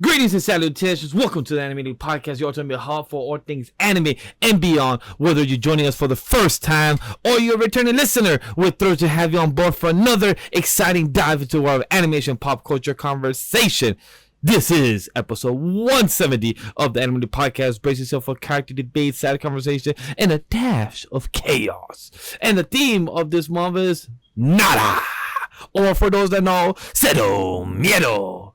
Greetings and salutations. Welcome to the Anime Podcast, your ultimate hub for all things anime and beyond. Whether you're joining us for the first time or you're a returning listener, we're thrilled to have you on board for another exciting dive into our animation pop culture conversation. This is episode 170 of the Anime Podcast. Brace yourself for character debate, sad conversation, and a dash of chaos. And the theme of this month is Nada, or for those that know, Cero Miedo.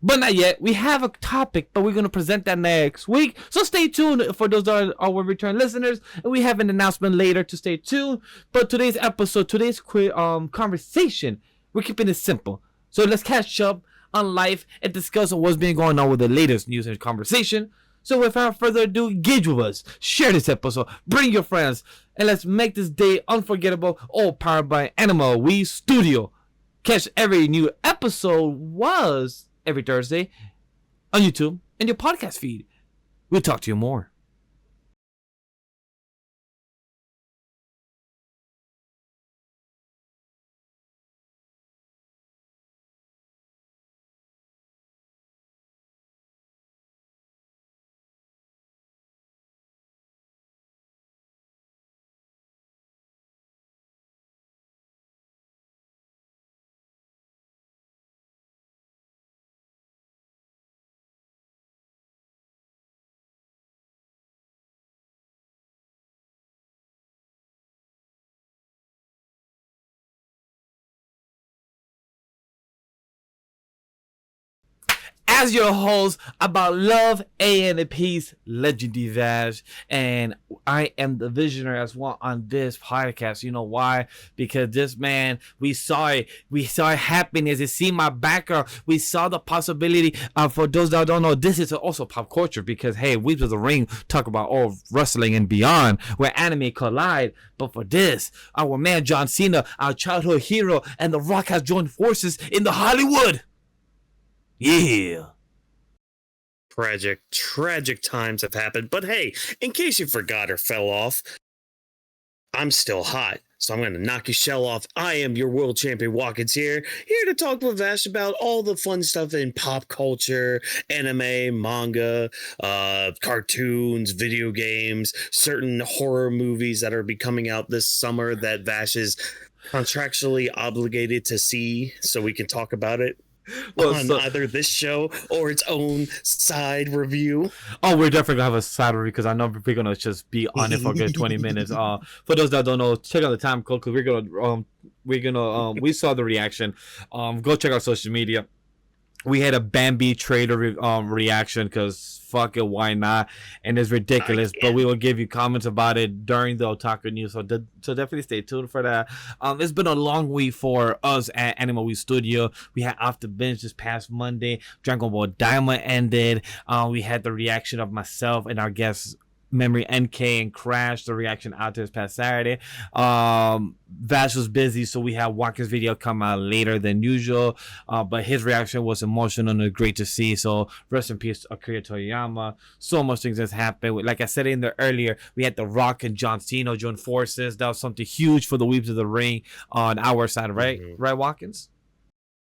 But not yet. We have a topic, but we're going to present that next week. So stay tuned for those that are our return listeners. And we have an announcement later to stay tuned. But today's episode, today's conversation, we're keeping it simple. So let's catch up on life and discuss what's been going on with the latest news and conversation. So without further ado, engage with us. Share this episode. Bring your friends. And let's make this day unforgettable. All powered by Animal We Studio. Catch every new episode every Thursday on YouTube and your podcast feed. We'll talk to you more. As your host about love, and peace, Legendary Vash, and I am the visionary as well on this podcast. You know why? Because this man, we saw it happening. As you see my background, we saw the possibility. For those that don't know, this is also pop culture because hey, Weebs of the Ring talk about all wrestling and beyond, where anime collide. But for this, our man John Cena, our childhood hero, and The Rock has joined forces in the Hollywood. Yeah. Tragic times have happened. But hey, in case you forgot or fell off, I'm still hot. So I'm going to knock your shell off. I am your world champion Whawkins here to talk with Vash about all the fun stuff in pop culture, anime, manga, cartoons, video games, certain horror movies that are be coming out this summer that Vash is contractually obligated to see so we can talk about it. Either this show or its own side review. Oh, we're definitely gonna have a side review because I know we're gonna just be on it for a good 20 minutes. For those that don't know, check out the time code because we saw the reaction. Go check out social media. We had a Bambi trailer reaction because fuck it, why not? And it's ridiculous, but we will give you comments about it during the Otaku news. So definitely stay tuned for that. It's been a long week for us at Animal We Studio. We had Off the Bench this past Monday. Dragon Ball Daima ended. We had the reaction of myself and our guests, Memory NK and Crash, the reaction out to this past Saturday. Vash was busy, so we had Whawkins' video come out later than usual. But his reaction was emotional and great to see. So rest in peace, Akira Toriyama. So much things has happened. Like I said in there earlier, we had The Rock and John Cena join forces. That was something huge for the Weebs of the Ring on our side, right? Mm-hmm. Right, Whawkins?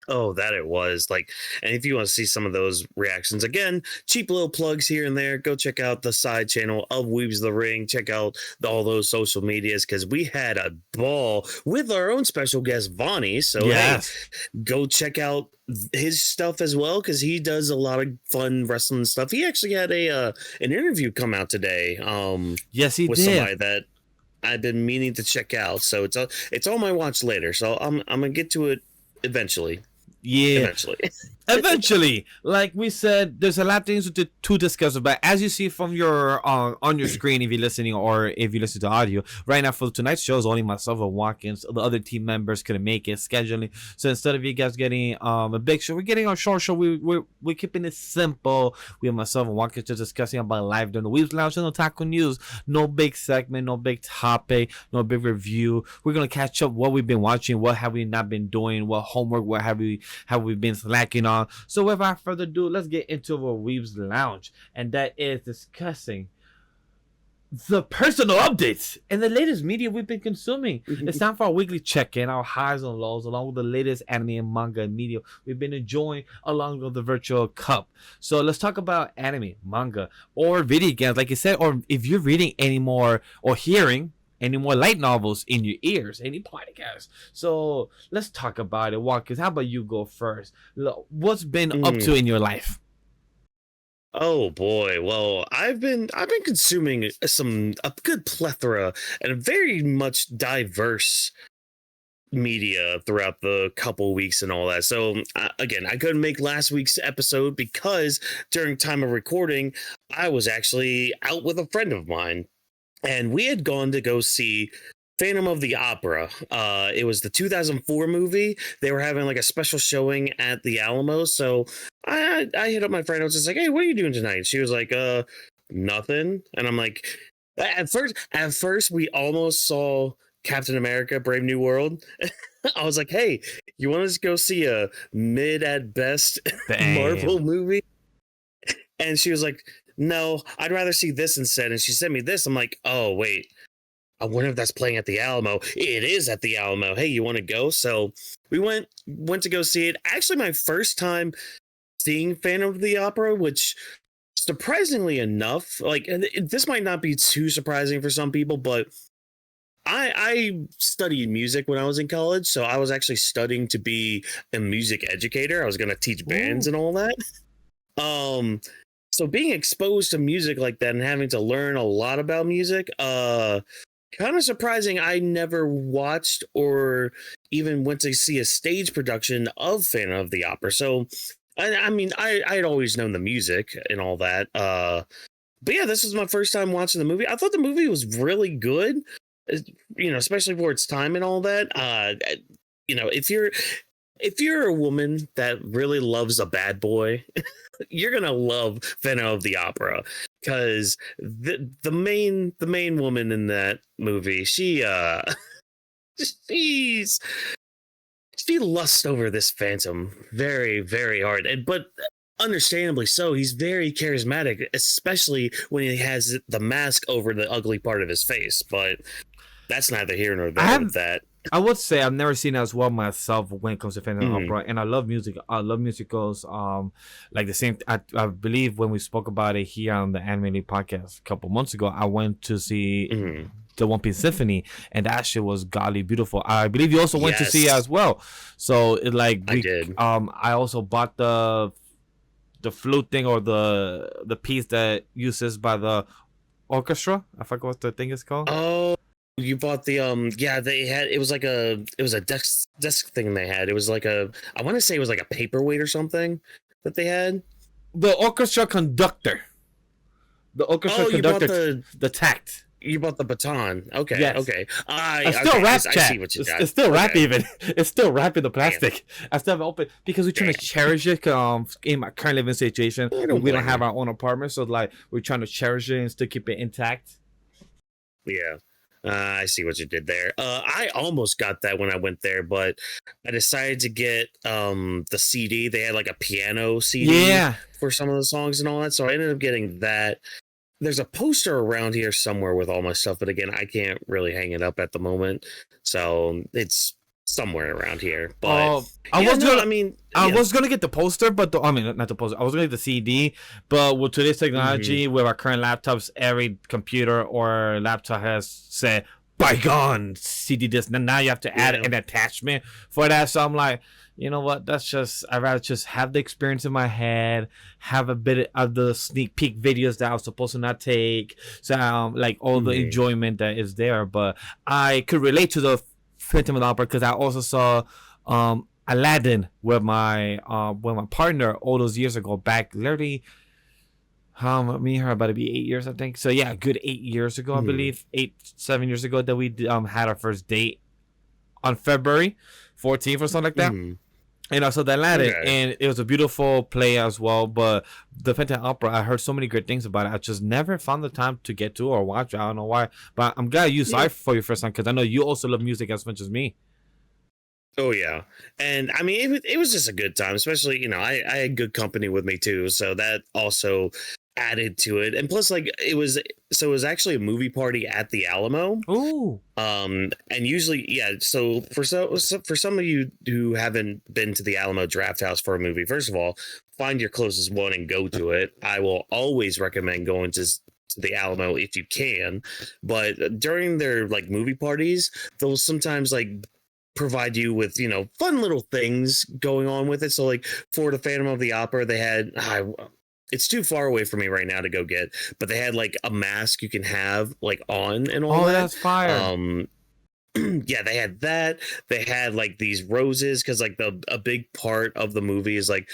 Oh, that it was. And if you want to see some of those reactions, again, cheap little plugs here and there, go check out the side channel of Weebs of the Ring. Check out all those social medias because we had a ball with our own special guest, Vonnie. So yes. Hey, go check out his stuff as well because he does a lot of fun wrestling stuff. He actually had an interview come out today. Yes, he with did. Somebody that I've been meaning to check out. So it's on my watch later. So I'm gonna get to it eventually. Yeah, eventually. Like we said, there's a lot of things to discuss about. As you see from your on your screen, if you're listening or if you listen to audio right now for tonight's show, is only myself and Whawkins. The other team members couldn't make it scheduling. So instead of you guys getting a big show, we're getting a short show. We're keeping it simple. We have myself and Whawkins just discussing about live during the Weebs Lounge and Otaku news. No big segment, no big topic, no big review. We're gonna catch up what we've been watching, what have we not been doing, what homework, what have we been slacking on. So without further ado, let's get into our Weebs Lounge, and that is discussing the personal updates and the latest media we've been consuming. It's time for our weekly check-in, our highs and lows, along with the latest anime and manga and media we've been enjoying along with the virtual cup. So let's talk about anime, manga, or video games, like you said, or if you're reading any more or hearing any more light novels in your ears, any podcasts. So let's talk about it. Whawkins, how about you go first? What's been up to in your life? Oh boy. Well, I've been consuming a good plethora and a very much diverse media throughout the couple weeks and all that. So again, I couldn't make last week's episode because during time of recording, I was actually out with a friend of mine, and we had gone to go see Phantom of the Opera. It was the 2004 movie. They were having like a special showing at the Alamo. So I hit up my friend. I was just like, "Hey, what are you doing tonight?" She was like, nothing." And I'm like, at first we almost saw Captain America: Brave New World. I was like, "Hey, you want us to go see a mid at best Marvel movie?" And she was like, "No, I'd rather see this instead." And she sent me this. I'm like, "Oh, wait. I wonder if that's playing at the Alamo." It is at the Alamo. Hey, you want to go? So we went to go see it. Actually, my first time seeing Phantom of the Opera, which surprisingly enough, like, and this might not be too surprising for some people, but I studied music when I was in college, so I was actually studying to be a music educator. I was going to teach bands and all that. So being exposed to music like that and having to learn a lot about music, kind of surprising. I never watched or even went to see a stage production of Phantom of the Opera. So, I mean, I had always known the music and all that. But yeah, this was my first time watching the movie. I thought the movie was really good, especially for its time and all that. If you're a woman that really loves a bad boy, you're gonna love Phantom of the Opera, because the main woman in that movie, she lusts over this Phantom very, very hard, but understandably so. He's very charismatic, especially when he has the mask over the ugly part of his face. But that's neither here nor there with that. I would say I've never seen it as well myself when it comes to Phantom Opera, and I love music. I love musicals. Like the same. I believe when we spoke about it here on the Anime League podcast a couple months ago, I went to see the One Piece Symphony, and that shit was godly beautiful. I believe you also went to see it as well. So it like I did. I also bought the flute thing, or the piece that uses by the orchestra. I forgot what the thing is called. Oh. You bought the they had, it was a desk thing they had. It was like I want to say it was like a paperweight or something that they had. The orchestra conductor. The orchestra conductor. The tact. You bought the baton. Okay. Yes. Okay. I still wrap, chat. I see what you got. It's still wrap even. It's still wrapped in the plastic. I still haven't opened because we're trying to cherish it. In my current living situation, we don't have our own apartment, so like we're trying to cherish it and still keep it intact. Yeah. I see what you did there. I almost got that when I went there, but I decided to get the CD. They had like a piano CD for some of the songs and all that, so I ended up getting that. There's a poster around here somewhere with all my stuff, but again, I can't really hang it up at the moment, so it's somewhere around here. But I was gonna get the poster, but not the poster. I was gonna get the CD, but with today's technology, with our current laptops, every computer or laptop has said "bygone CD disc." Now you have to add an attachment for that. So I'm like, you know what? I'd rather just have the experience in my head, have a bit of the sneak peek videos that I was supposed to not take, so like all the enjoyment that is there. But I could relate to the Phantom of the Opera because I also saw Aladdin with my partner all those years ago, back literally me and her about to be 8 years, I think. So yeah, a good 8 years ago, I believe 7 years ago, that we had our first date on February 14th or something like that. And I saw the Aladdin, and it was a beautiful play as well. But the Phantom Opera, I heard so many great things about it. I just never found the time to get to or watch it. I don't know why, but I'm glad you saw it for your first time, because I know you also love music as much as me. Oh yeah, and I mean it was just a good time, especially I had good company with me too, so that also added to it, and plus like it was actually a movie party at the Alamo. Ooh. And usually, yeah, so for some of you who haven't been to the Alamo Draft House for a movie, first of all, find your closest one and go to it. I will always recommend going to the Alamo if you can, but during their like movie parties, they'll sometimes like provide you with, you know, fun little things going on with it. So like for the Phantom of the Opera, they had it's too far away for me right now to go get, but they had like a mask you can have like on and all that. That's fire. Yeah, they had that. They had like these roses because like a big part of the movie is like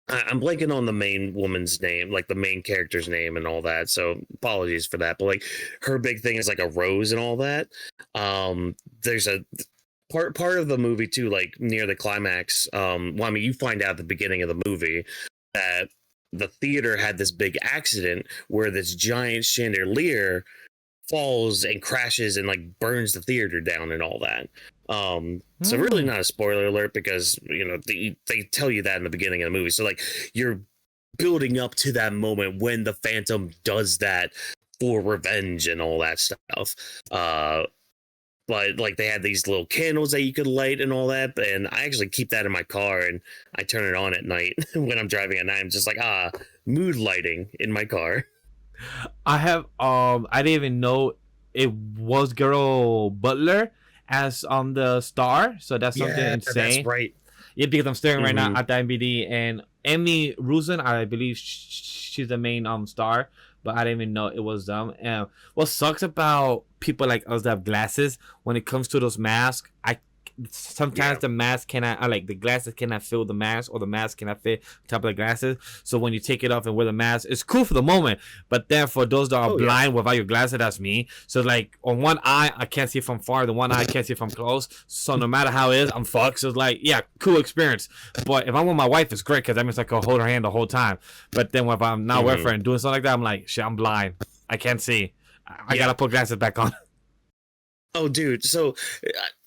I'm blanking on the main woman's name, like the main character's name and all that. So apologies for that. But like her big thing is like a rose and all that. There's a part of the movie too, like near the climax. Well, I mean, you find out at the beginning of the movie that the theater had this big accident where this giant chandelier falls and crashes and like burns the theater down and all that. So really not a spoiler alert because, you know, they tell you that in the beginning of the movie. So like you're building up to that moment when the Phantom does that for revenge and all that stuff. But like they had these little candles that you could light and all that. And I actually keep that in my car and I turn it on at night when I'm driving at night. I'm just like, mood lighting in my car. I have I didn't even know it was Girl Butler as on the star, so that's something insane. That's right. Yeah, because I'm staring right now at the MVD, and Emmy Rosen, I believe she's the main star, but I didn't even know it was them. And what sucks about people like us that have glasses, when it comes to those masks, sometimes the mask cannot, like the glasses cannot fill the mask, or the mask cannot fit top of the glasses. So when you take it off and wear the mask, it's cool for the moment, but then for those that are blind without your glasses, that's me. So like on one eye I can't see from far, the one eye I can't see from close, so no matter how it is, I'm fucked. So it's like, yeah, cool experience. But if I'm with my wife, it's great because that means I can hold her hand the whole time. But then if I'm not with her and doing something like that, I'm like, shit, I'm blind, I can't see, I gotta put glasses back on. Oh dude, so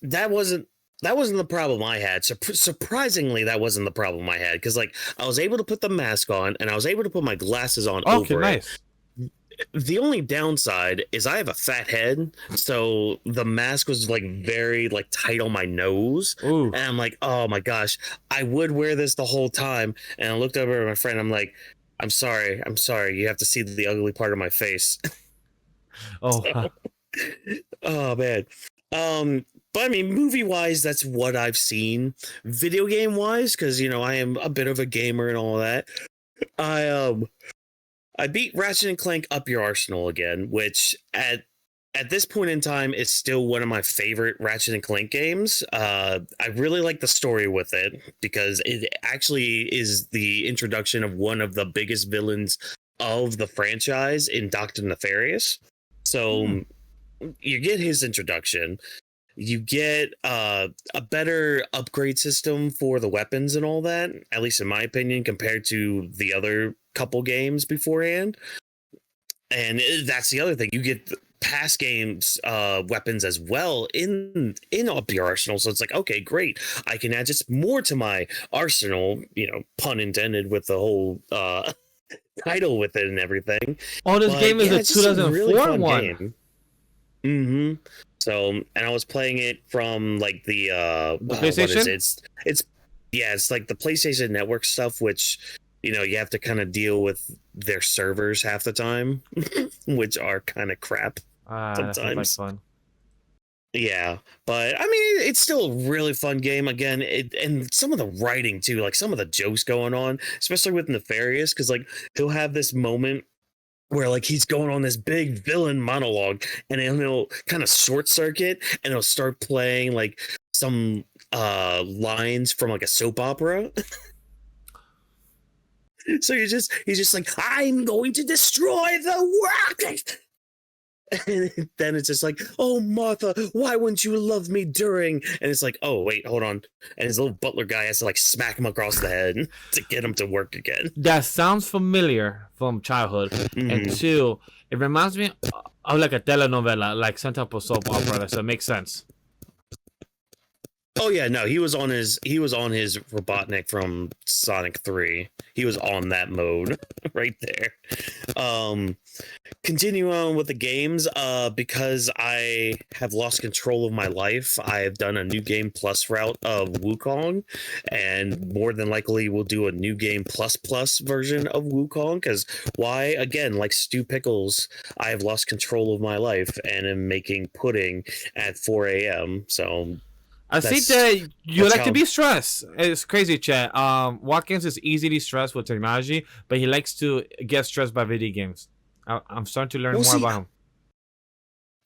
that wasn't the problem I had. Surprisingly, that wasn't the problem I had, because like I was able to put the mask on and I was able to put my glasses on over nice. it. The only downside is I have a fat head, so the mask was like very like tight on my nose. Ooh. And I'm like, oh my gosh, I would wear this the whole time. And I looked over at my friend. I'm like, I'm sorry, you have to see the ugly part of my face. Oh. Oh man. But I mean, movie-wise, that's what I've seen. Video game-wise, because, you know, I am a bit of a gamer and all that. I beat Ratchet and Clank Up Your Arsenal again, which at this point in time is still one of my favorite Ratchet and Clank games. I really like the story with it because it actually is the introduction of one of the biggest villains of the franchise in Dr. Nefarious. So you get his introduction. You get a better upgrade system for the weapons and all that, at least in my opinion, compared to the other couple games beforehand. And that's the other thing. You get past games weapons as well in Up Your Arsenal. So it's like, okay, great. I can add just more to my arsenal, you know, pun intended with the whole title with it and everything. Oh, this game is a 2004 really one. Game. So, and I was playing it from like the PlayStation? What is it? It's like the PlayStation Network stuff, which, you know, you have to kind of deal with their servers half the time, which are kind of crap sometimes. That sounds like fun. Yeah, but I mean, it's still a really fun game. Again, and some of the writing too, like some of the jokes going on, especially with Nefarious, because like he'll have this moment where like he's going on this big villain monologue and then he'll kind of short circuit and he'll start playing like some lines from like a soap opera. So he's just like, I'm going to destroy the world. And then it's just like, oh, Martha, why wouldn't you love me during? And it's like, oh, wait, hold on. And his little butler guy has to like smack him across the head to get him to work again. That sounds familiar from childhood. And two, it reminds me of like a telenovela, like some type of soap opera. So it makes sense. Oh yeah, no, he was on his Robotnik from Sonic 3. He was on that mode right there. Continue on with the games. Because I have lost control of my life, I have done a new game plus route of Wukong, and more than likely we'll do a new game plus version of Wukong. Because why? Again, like Stu Pickles, I have lost control of my life and am making pudding at 4 a.m. So I think that you like to be stressed. It's crazy, chat. Whawkins is easily stressed with technology, but he likes to get stressed by video games. I'm starting to learn more about him.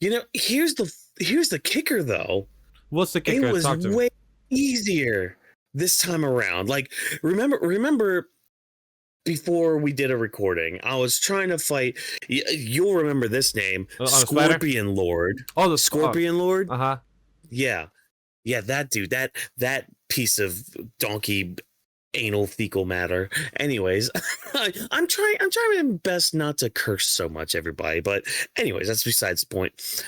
You know, here's the kicker, though. What's the kicker? It was way easier this time around. Like, remember before we did a recording, I was trying to fight. You'll remember this name, Scorpion Lord. Oh, the Scorpion Lord. Yeah. Yeah, that dude, that piece of donkey anal fecal matter. Anyways, I'm trying my best not to curse so much, everybody. But anyways, that's besides the point.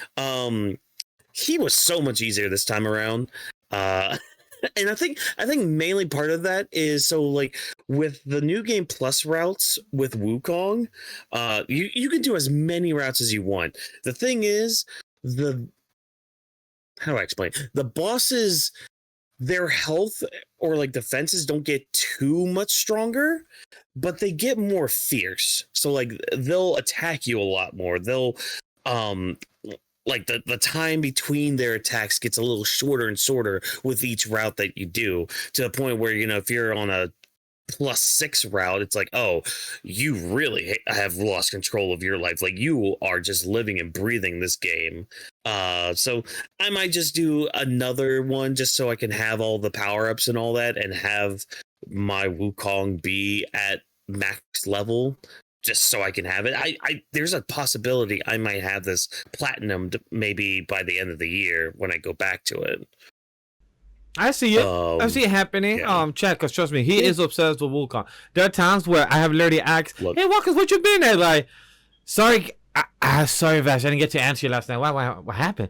He was so much easier this time around. And I think mainly part of that is so like with the new game plus routes with Wukong, you can do as many routes as you want. The thing is, how do I explain? The bosses, their health or like defenses don't get too much stronger, but they get more fierce. So like they'll attack you a lot more. They'll like the time between their attacks gets a little shorter and shorter with each route that you do, to the point where, you know, if you're on a +6 route, it's like, oh, you really have lost control of your life. Like you are just living and breathing this game. So I might just do another one just so I can have all the power-ups and all that, and have my Wukong be at max level, just so I can have it. I there's a possibility I might have this platinumed maybe by the end of the year when I go back to it. I see it. I see it happening. Yeah. Chat, because trust me, he is obsessed with Wukong. There are times where I have literally asked, "Hey, Whawkins, what you been at?" Like, sorry, sorry, Vash, I didn't get to answer you last night. What happened?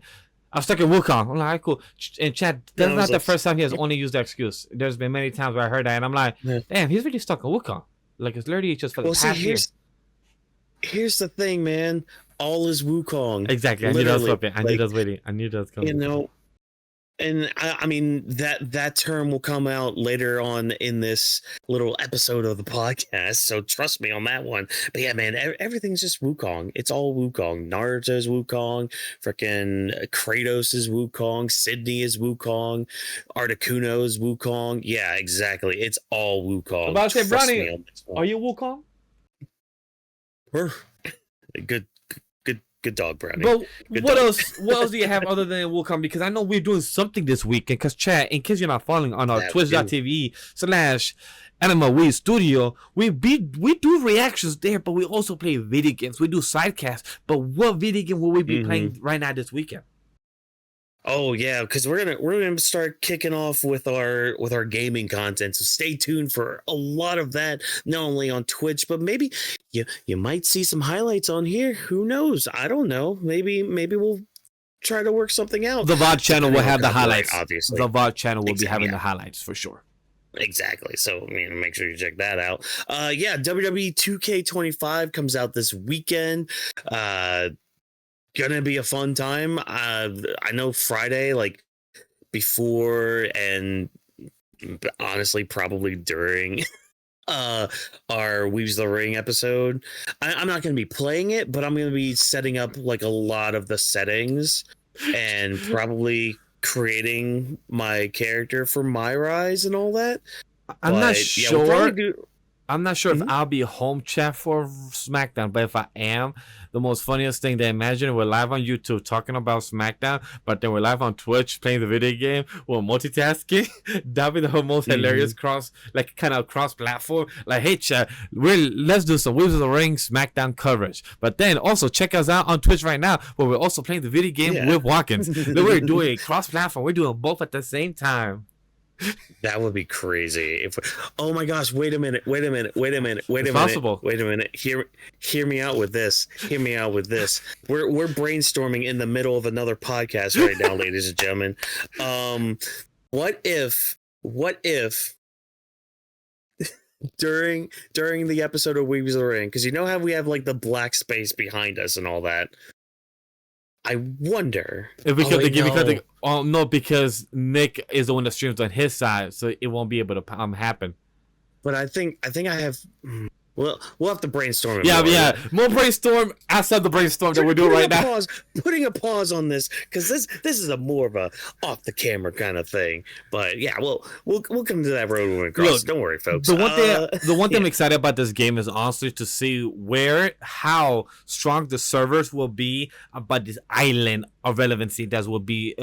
I was stuck in Wukong. I'm like, all right, cool. And chat, that's not the first time he has only used the excuse. There's been many times where I heard that, and I'm like, damn, he's really stuck in Wukong. Like, it's literally just for the past year. Here's the thing, man. All is Wukong. Exactly. I knew that was flipping. I knew that was waiting. I knew that was coming. You know. And I mean that term will come out later on in this little episode of the podcast, so trust me on that one. But yeah, man, everything's just Wukong. It's all Wukong. Naruto's Wukong, freaking Kratos is Wukong, Sydney is Wukong, Articuno's Wukong. Yeah, exactly. It's all Wukong. I'm about to say, Brownie, are you Wukong? Good dog, Brownie. But what else do you have other than Wukong? Because I know we're doing something this weekend. Because chat, in case you're not following on our twitch.tv/Anima Weeb Studio, we do reactions there, but we also play video games. We do sidecasts. But what video game will we be playing right now this weekend? Oh yeah, because we're gonna start kicking off with our gaming content. So stay tuned for a lot of that, not only on Twitch, but maybe you might see some highlights on here. Who knows? I don't know. Maybe we'll try to work something out. The VOD channel will have the highlights. Obviously, the VOD channel will be having the highlights for sure. Exactly. So make sure you check that out. WWE 2K25 comes out this weekend. Gonna be a fun time. I know Friday, like before and honestly probably during our Weebs the Ring episode, I'm not gonna be playing it, but I'm gonna be setting up like a lot of the settings and probably creating my character for my rise and all that. I'm not sure. I'm not sure if I'll be home chat for SmackDown, but if I am, the most funniest thing to imagine, we're live on YouTube talking about SmackDown, but then we're live on Twitch playing the video game. We're multitasking. That'd be the most hilarious cross platform. Like, hey chat, let's do some Weebs of the Ring SmackDown coverage. But then also check us out on Twitch right now, where we're also playing the video game with Whawkins. We're doing a cross platform. We're doing both at the same time. That would be crazy. Oh my gosh! Wait a minute! Hear me out with this. We're brainstorming in the middle of another podcast right now, ladies and gentlemen. What if during the episode of Weebs are in, because you know how we have like the black space behind us and all that. I wonder because Nick is the one that streams on his side, so it won't be able to happen. But I think I have. Well, we'll have to brainstorm. More brainstorm outside the brainstorm that we're doing right now. Putting a pause on this because this is a more of a off the camera kind of thing. But yeah, we'll come to that road when we cross. Don't worry, folks. The one thing I'm excited about this game is honestly to see how strong the servers will be about this island of relevancy that will be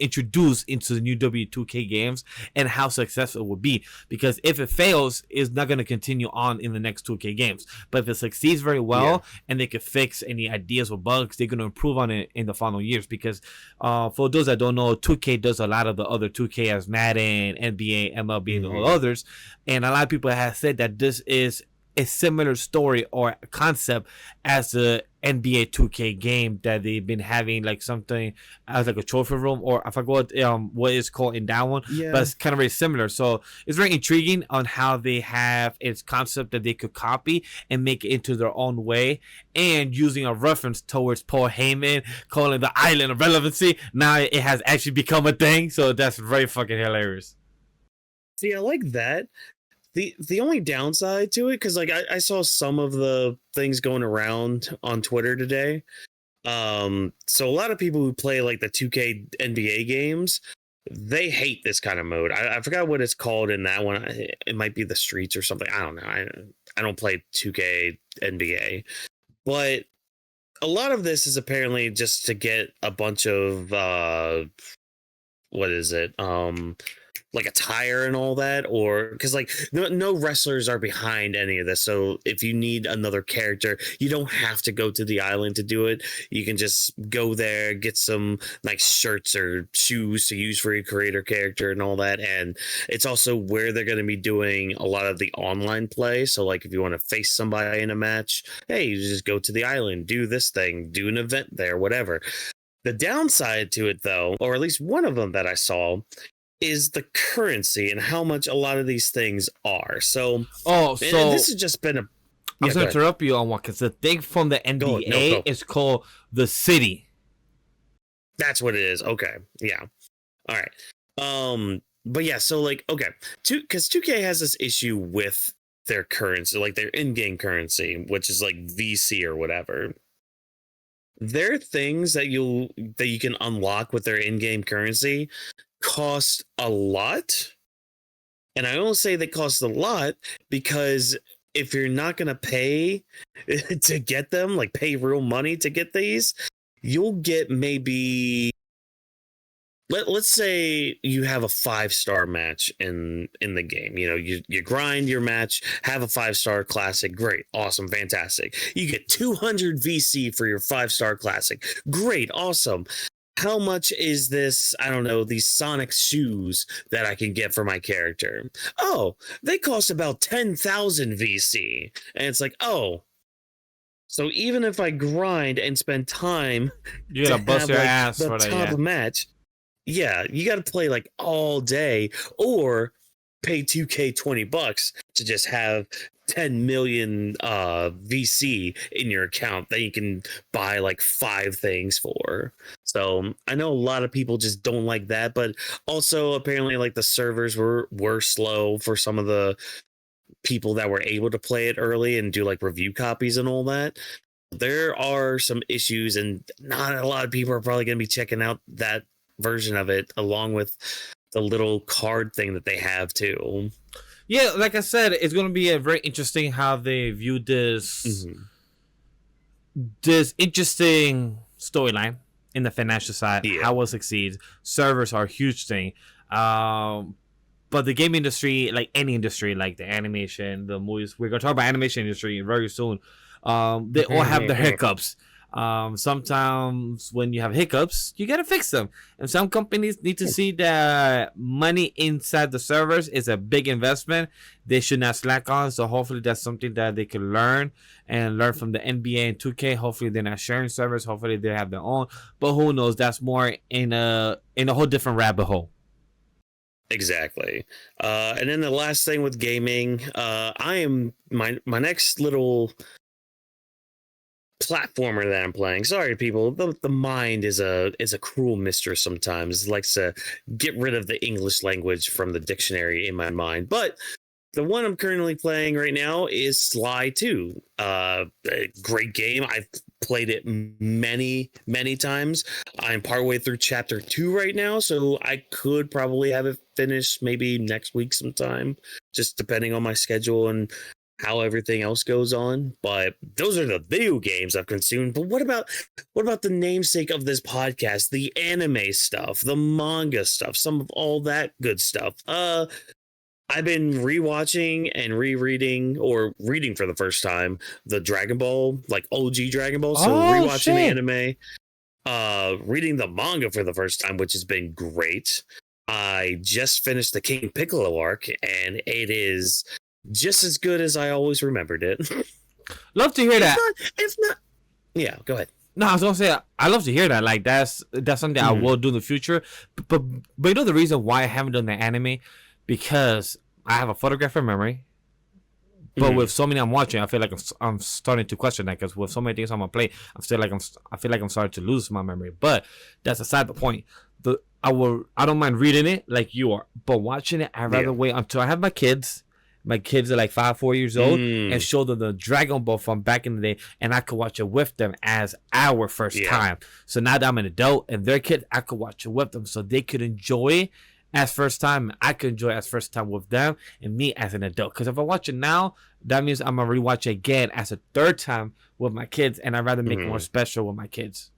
introduced into the new W2K games and how successful it will be. Because if it fails, it's not going to continue on in the next 2K games. But if it succeeds very well and they can fix any ideas or bugs, they're going to improve on it in the final years. Because for those that don't know, 2K does a lot of the other 2K as Madden, NBA, MLB, and all others. And a lot of people have said that this is a similar story or concept as the NBA 2K game that they've been having, like something as like a trophy room, or I forgot what it's called in that one, but it's kind of very similar. So it's very intriguing on how they have its concept that they could copy and make it into their own way, and using a reference towards Paul Heyman calling the island of relevancy. Now it has actually become a thing, so that's very fucking hilarious. See, I like that. The only downside to it, because like I saw some of the things going around on Twitter today. So a lot of people who play like the 2K NBA games, they hate this kind of mode. I forgot what it's called in that one. It might be the streets or something. I don't know. I don't play 2K NBA, but a lot of this is apparently just to get a bunch of what is it? Like attire and all that, or because like no wrestlers are behind any of this, so if you need another character, you don't have to go to the island to do it. You can just go there, get some nice shirts or shoes to use for your creator character and all that. And it's also where they're going to be doing a lot of the online play, so like if you want to face somebody in a match, hey, you just go to the island, do this thing, do an event there, whatever. The downside to it, though, or at least one of them that I saw, is the currency and how much a lot of these things are. So this has just been a... I was going to interrupt you on one, because the thing from the NBA is called the city. That's what it is. Okay. Yeah. All right. But yeah, so like, okay. Because 2K has this issue with their currency, like their in-game currency, which is like VC or whatever. There are things that you can unlock with their in-game currency cost a lot. And I only say they cost a lot because if you're not going to pay to get them, like pay real money to get these, you'll get maybe, let's say you have a 5-star match in the game. You know, you grind your match, have a 5-star classic. Great. Awesome. Fantastic. You get 200 VC for your 5-star classic. Great. Awesome. How much is this? I don't know, these Sonic shoes that I can get for my character. Oh, they cost about 10,000 VC. And it's like, oh, so even if I grind and spend time, you gotta bust your ass the for top that, match. Yeah, you gotta play like all day, or pay 2K $20 to just have 10 million VC in your account that you can buy like 5 things for. So I know a lot of people just don't like that, but also apparently like the servers were slow for some of the people that were able to play it early and do like review copies and all that. There are some issues, and not a lot of people are probably going to be checking out that version of it along with the little card thing that they have too. Yeah, like I said, it's going to be a very interesting how they view this this interesting storyline in the financial side, how it succeeds. Servers are a huge thing. But the game industry, like any industry, like the animation, the movies, we're going to talk about animation industry very soon. They all have their hiccups. Sometimes when you have hiccups, you gotta fix them, and some companies need to see that money inside the servers is a big investment they should not slack on. So hopefully that's something that they can learn from the NBA and 2K. Hopefully they're not sharing servers, hopefully they have their own, but who knows, that's more in a whole different rabbit hole. Exactly. And then the last thing with gaming, I am my next little platformer that I'm playing. Sorry, people. The mind is a cruel mistress sometimes. It likes to get rid of the English language from the dictionary in my mind. But the one I'm currently playing right now is Sly 2. A great game. I've played it many times. I'm partway through chapter 2 right now, so I could probably have it finished maybe next week sometime, just depending on my schedule and how everything else goes on. But those are the video games I've consumed. But what about the namesake of this podcast, the anime stuff, the manga stuff, some of all that good stuff? I've been rewatching and rereading or reading for the first time the Dragon Ball, like OG Dragon Ball. So rewatching the anime, reading the manga for the first time, which has been great. I just finished the King Piccolo arc, and it is just as good as I always remembered it. Love to hear that. It's not. Yeah, go ahead. No, I was gonna say I love to hear that. Like that's something I will do in the future. But you know the reason why I haven't done the anime, because I have a photographic memory. But with so many I'm watching, I feel like I'm starting to question that, because with so many things I'm gonna play, I feel like I'm starting to lose my memory. But that's aside the point. I don't mind reading it like you are, but watching it, I'd rather wait until I have my kids. My kids are like 4 years old, and show them the Dragon Ball from back in the day, and I could watch it with them as our first time. So now that I'm an adult and their kids, I could watch it with them, so they could enjoy as first time. I could enjoy as first time with them, and me as an adult. Because if I watch it now, that means I'm gonna rewatch it again as a third time with my kids, and I'd rather make it more special with my kids.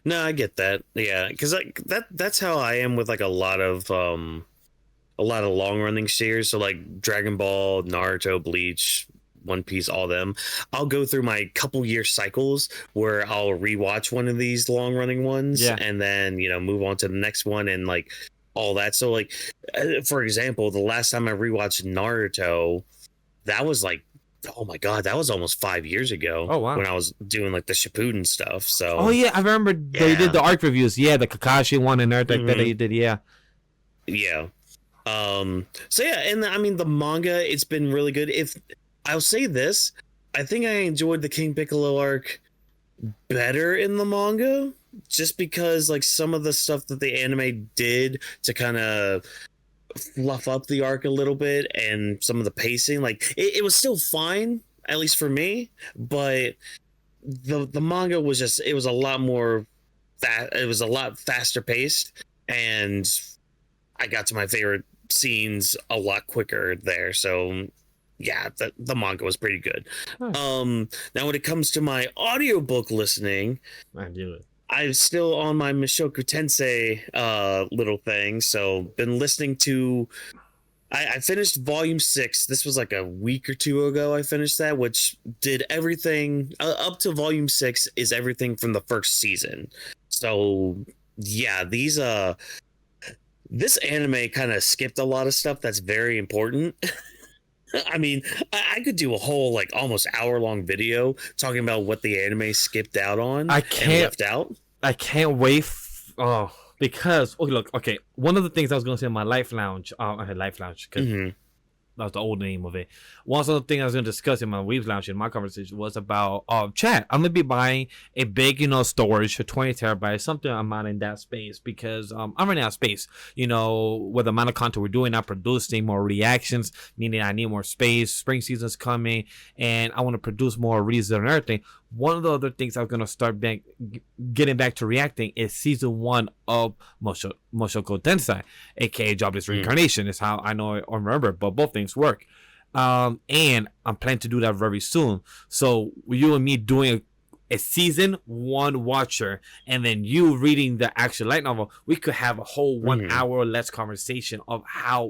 No, I get that. Yeah, because like that's how I am with like a lot of long running series. So like Dragon Ball, Naruto, Bleach, One Piece, all them. I'll go through my couple year cycles where I'll rewatch one of these long running ones, and then move on to the next one and like all that. So like for example, the last time I rewatched Naruto, that was like, oh my god, that was almost 5 years ago. Oh wow! When I was doing like the Shippuden stuff. So oh yeah, I remember they did the arc reviews. Yeah, the Kakashi one and everything that you did. Yeah. So yeah, and I mean the manga, it's been really good. If I'll say this, I think I enjoyed the King Piccolo arc better in the manga, just because like some of the stuff that the anime did to kind of fluff up the arc a little bit, and some of the pacing, like it was still fine, at least for me, but the manga was just, it was a lot more it was a lot faster paced, and I got to my favorite scenes a lot quicker there. So yeah, the manga was pretty good. Nice. Now when it comes to my audiobook listening, I'm still on my Mushoku Tensei little thing. So been listening to, I finished volume 6. This was like a week or two ago I finished that, which did everything up to volume 6 is everything from the first season. So yeah, this anime kind of skipped a lot of stuff that's very important. I mean, I could do a whole like almost hour-long video talking about what the anime skipped out on and left out. I can't wait. Because okay. One of the things I was going to say in my Life Lounge, I had Life Lounge because that was the old name of it. One other thing I was going to discuss in my Weebs Lounge in my conversation was about chat. I'm going to be buying a big, storage for 20 terabytes, something amount in that space, because I'm running out of space. With the amount of content we're doing, I'm producing more reactions, meaning I need more space. Spring season's coming, and I want to produce more reads and everything. One of the other things I'm going to start getting back to reacting is season 1 of Mushoku Tensei, aka Jobless Reincarnation, is how I know or remember, but both things work. And I'm planning to do that very soon. So you and me doing a season 1 watcher, and then you reading the actual light novel, we could have a whole 1 hour or less conversation of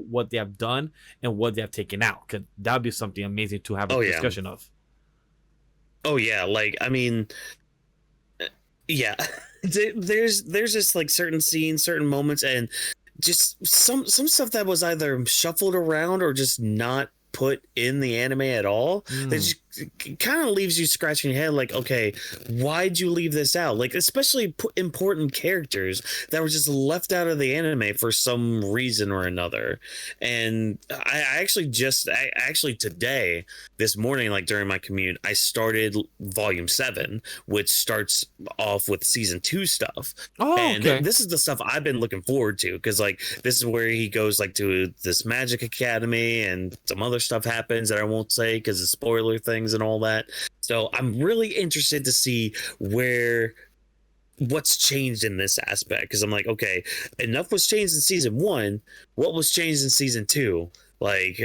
what they have done and what they have taken out. Because that would be something amazing to have a discussion of. Oh yeah, like I mean, yeah. There's just like certain scenes, certain moments, and just some stuff that was either shuffled around or just not put in the anime at all. They just kind of leaves you scratching your head like, okay, why'd you leave this out? Like, especially important characters that were just left out of the anime for some reason or another. And I actually today, this morning, like during my commute, I started volume 7, which starts off with season 2 stuff. Oh, and okay. this is the stuff I've been looking forward to, because like this is where he goes like to this magic academy, and some other stuff happens that I won't say because of spoiler things and all that. So I'm really interested to see what's changed in this aspect, because I'm like, okay, enough was changed in season 1. What was changed in season 2? Like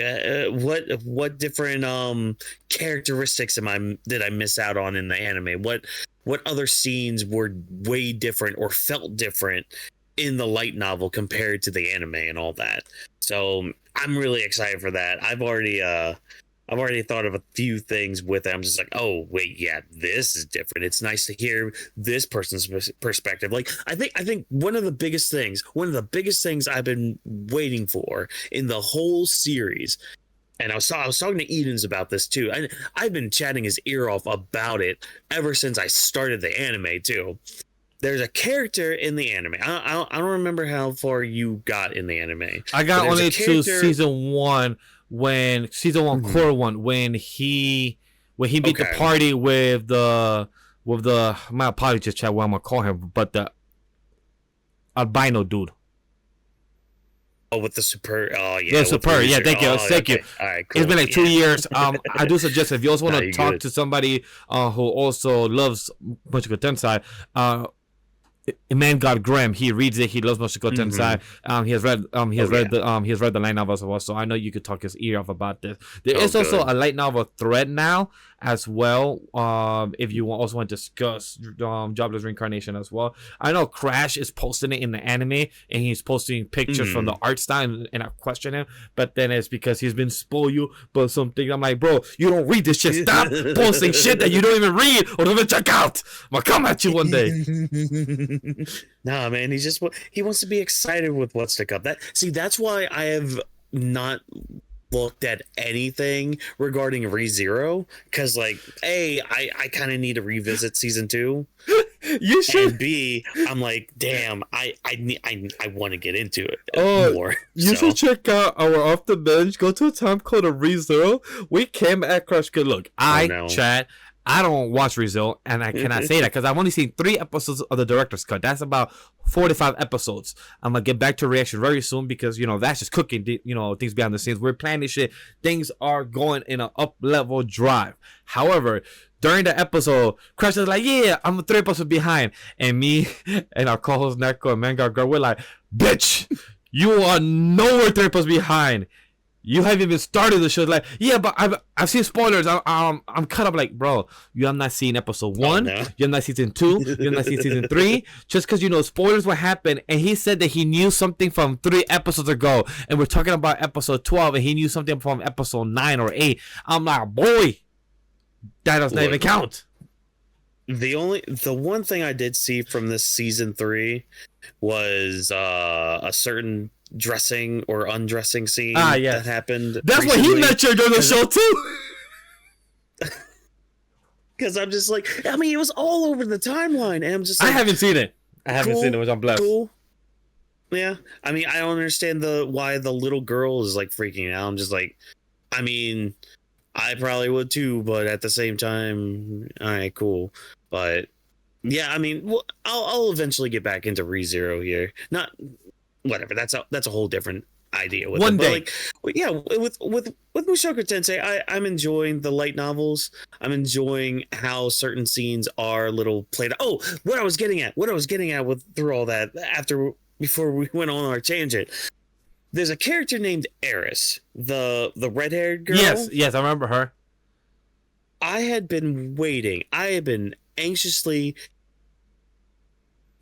what different characteristics did I miss out on in the anime? What other scenes were way different or felt different in the light novel compared to the anime and all that? So I'm really excited for that. I've already thought of a few things with it. I'm just like, oh wait, yeah, this is different. It's nice to hear this person's perspective. Like, I think one of the biggest things I've been waiting for in the whole series, and I was talking to Edens about this too. I've been chatting his ear off about it ever since I started the anime too. There's a character in the anime. I don't remember how far you got in the anime. I got only to season 1, when season 1 core 1, when he beat the party with the my apologies, chat, what I'm gonna call him, but the albino dude. Oh, with the super. Oh yeah, the super. Yeah, thank you. Thank you. All right, cool. It's been like 2 years. I do suggest, if you also want to talk to somebody who also loves Mushoku Tensei, man God Grem, he reads it. He loves Mushoku Tensei. He has read the light novel as well, so I know you could talk his ear off about this. There is also a light novel thread now as well. If you also want to discuss Jobless Reincarnation as well. I know Crash is posting it in the anime, and he's posting pictures from the art style, and I question him, but then it's because he's been spoiled by something. I'm like, bro, you don't read this shit. Stop posting shit that you don't even read or don't even check out. I'll come at you one day. Nah, man, he wants to be excited with what's to come. That's why I have not looked at anything regarding ReZero, because like I kind of need to revisit season 2. You should. And B, I'm like, damn, I want to get into it more. You should check out our Off the Bench. Go to a time called a ReZero. We came at Crush. Good look. Chat. I don't watch ReZero, and I cannot say that because I've only seen 3 episodes of the director's cut. That's about 45 episodes. I'm gonna get back to reaction very soon because that's just cooking. Things behind the scenes. We're planning shit. Things are going in an up level drive. However, during the episode, Crush is like, yeah, I'm 3 episodes behind, and me and our co-host Neko and Manga Girl, we're like, bitch, you are nowhere 3 episodes behind. You haven't even started the show. Like, yeah, but I've seen spoilers. I'm cut up. Like, bro, you have not seen episode 1. You have not seen season 2. You have not seen season 3. Just because spoilers will happen. And he said that he knew something from 3 episodes ago, and we're talking about episode 12, and he knew something from episode 9 or 8. I'm like, boy, that does not even count. The one thing I did see from this season 3 was a certain dressing or undressing scene that happened. That's what he mentioned during the show too. Because I'm just like, I mean, it was all over the timeline, and I'm just like, I haven't seen it. I haven't seen it, which I'm blessed. Cool. Yeah, I mean, I don't understand why the little girl is like freaking out. I'm just like, I mean, I probably would too, but at the same time, all right, cool. But yeah, I mean, I'll eventually get back into ReZero here. Not whatever. That's a whole different idea. With one day, with Mushoku Tensei, I'm enjoying the light novels. I'm enjoying how certain scenes are a little played. Oh, what I was getting at through all that before we went on our tangent. There's a character named Eris, the red-haired girl. Yes, I remember her. I had been waiting. I had been anxiously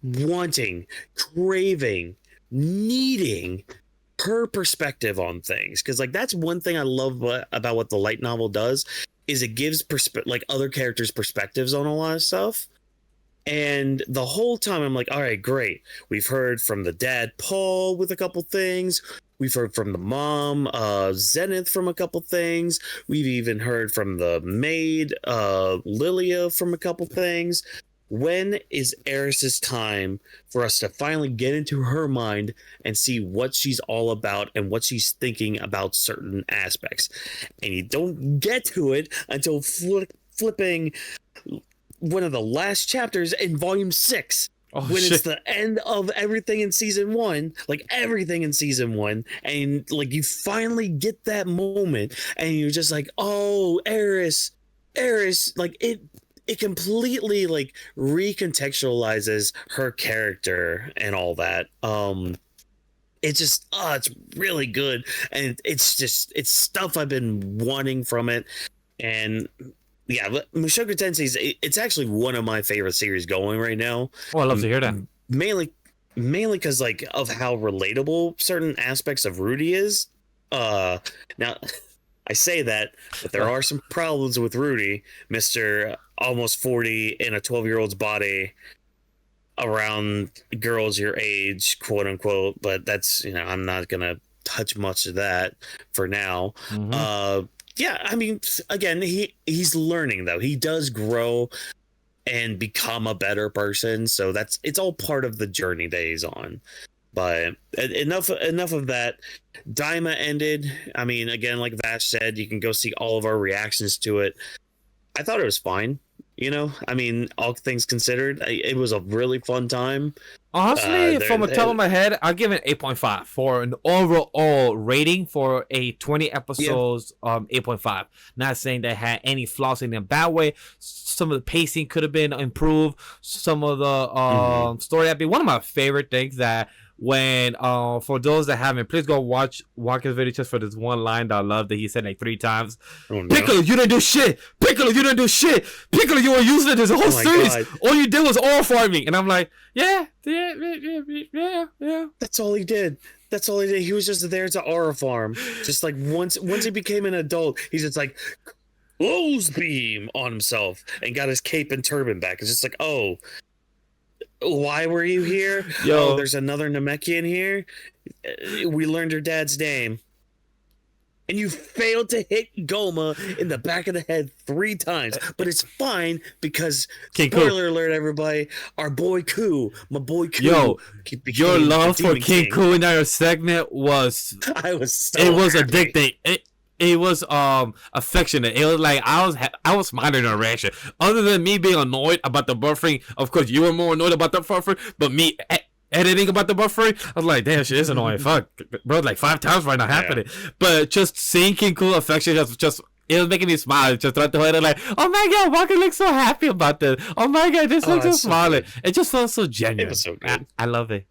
wanting, craving, needing her perspective on things, because like that's one thing I love about what the light novel does is it gives other characters' perspectives on a lot of stuff. And the whole time I'm like, all right, great, we've heard from the dad Paul with a couple things, We've heard from the mom, Zenith from a couple things. We've even heard from the maid, Lilia from a couple things. When is Eris's time for us to finally get into her mind and see what she's all about and what she's thinking about certain aspects? And you don't get to it until flipping one of the last chapters in volume 6. When shit. It's the end of everything in season 1, like everything in season 1, and like you finally get that moment and you're just like, oh, Eris, like it completely like recontextualizes her character and all that. It's just it's really good, and it's stuff I've been wanting from it. And yeah, Mushoku Tensei it's actually one of my favorite series going right now. Oh, I love to hear that. Mainly because like of how relatable certain aspects of Rudy is. Now I say that, but there are some problems with Rudy, Mr. Almost 40 in a 12-year-old's body around girls your age, quote unquote. But that's, I'm not going to touch much of that for now. Mm-hmm. Yeah, I mean, again, he's learning, though. He does grow and become a better person. So it's all part of the journey that he's on. But enough of that. Daima ended. I mean, again, like Vash said, you can go see all of our reactions to it. I thought it was fine. I mean, all things considered, it was a really fun time. Honestly, from the top of my head, I'll give it 8.5 for an overall rating for a 20 episodes. 8.5. Not saying that had any flaws in a bad way. Some of the pacing could have been improved. Some of the story. That'd be one of my favorite things that. When for those that haven't, please go watch Whawkins video just for this one line that I love that he said like 3 times. Oh, no. Piccolo, you didn't do shit. Piccolo, you didn't do shit. Piccolo, you were useless this whole series. God. All you did was all farming, and I'm like, yeah. That's all he did. He was just there to aura farm. Just like once he became an adult, he's just like close beam on himself and got his cape and turban back. It's just like, oh. Why were you here? Yo. Oh, there's another Namekian here. We learned her dad's name. And you failed to hit Goma in the back of the head 3 times. But it's fine because, spoiler alert, everybody, our boy Ku, my boy Ku. Yo, your love for King Ku in our segment was... I was so It was happy. addicting. It was affectionate. It was like I was smiling on Ratchet. Other than me being annoyed about the buffering, of course you were more annoyed about the buffering, but me editing about the buffering, I was like, damn, shit is annoying. Fuck, bro, like 5 times right now happening. But just seeing King Cool affection just it was making me smile. Just throughout the whole like, oh my god, Walker looks so happy about this. Oh my god, this looks so smiling. It just felt so genuine. It was so good. I love it.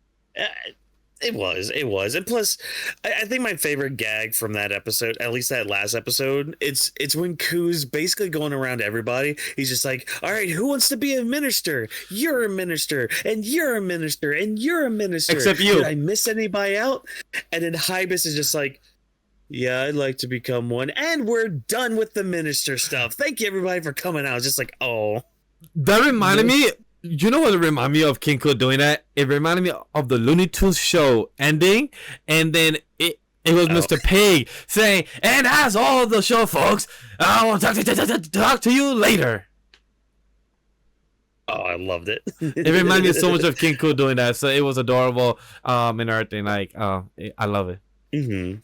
It was. And plus, I think my favorite gag from that episode, at least that last episode, it's when Ku's basically going around everybody. He's just like, all right, who wants to be a minister? You're a minister, and you're a minister, and you're a minister. Except you. Did I miss anybody out? And then Hybis is just like, yeah, I'd like to become one. And we're done with the minister stuff. Thank you, everybody, for coming out. Just like, oh. That reminded me... You know what it reminded me of King Cool doing that? It reminded me of the Looney Tunes show ending, and then it was Mr. Pig saying, and that's all the show, folks. I want to talk to you later. Oh, I loved it. It reminded me so much of King Cool doing that, so it was adorable and everything. Like, I love it. Mm-hmm.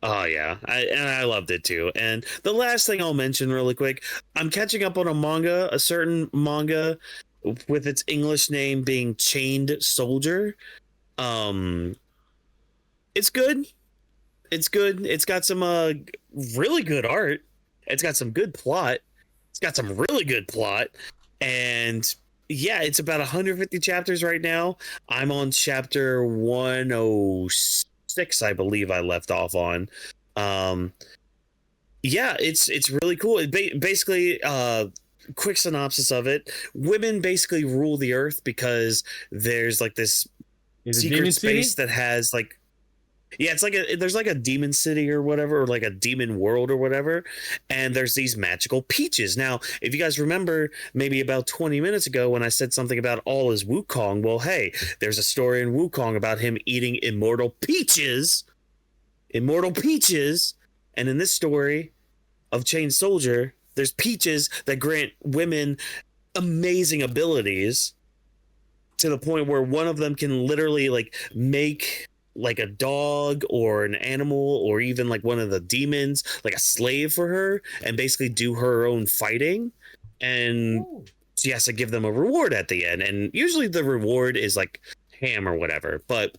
Oh, yeah. I loved it, too. And the last thing I'll mention really quick, I'm catching up on a certain manga with its English name being Chained Soldier. It's good. It's got some really good art. It's got some good plot. It's got some really good plot. And yeah, it's about 150 chapters right now. I'm on chapter 106, I believe I left off on. Yeah, it's really cool. Basically, quick synopsis of it: women basically rule the earth because there's like this secret space that has like, yeah, it's like there's like a demon city or whatever, or like a demon world or whatever, and there's these magical peaches. Now, if you guys remember, maybe about 20 minutes ago when I said something about all is Wukong, well, hey, there's a story in Wukong about him eating immortal peaches immortal peaches, and in this story of Chain Soldier, there's peaches that grant women amazing abilities to the point where one of them can literally like make like a dog or an animal or even like one of the demons like a slave for her and basically do her own fighting, and Ooh. she has to give them a reward at the end, and usually the reward is like ham or whatever, but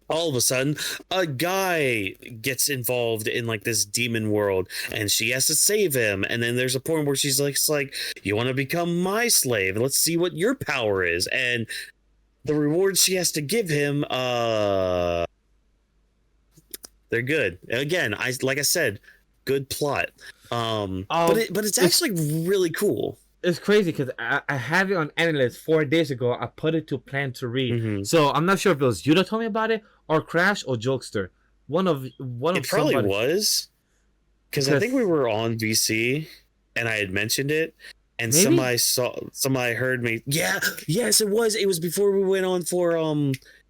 all of a sudden a guy gets involved in like this demon world and she has to save him, and then there's a point where she's like you want to become my slave, let's see what your power is, and the rewards she has to give him they're good. Again, I said, good plot. But it's actually really cool. It's crazy because I have it on Analyst 4 days ago. I put it to plan to read. Mm-hmm. So I'm not sure if it was you that told me about it or Crash or Jokester. One of It probably somebody. was because I think we were on VC and I had mentioned it, and Maybe? somebody heard me. Yeah, yes, it was. It was before we went on for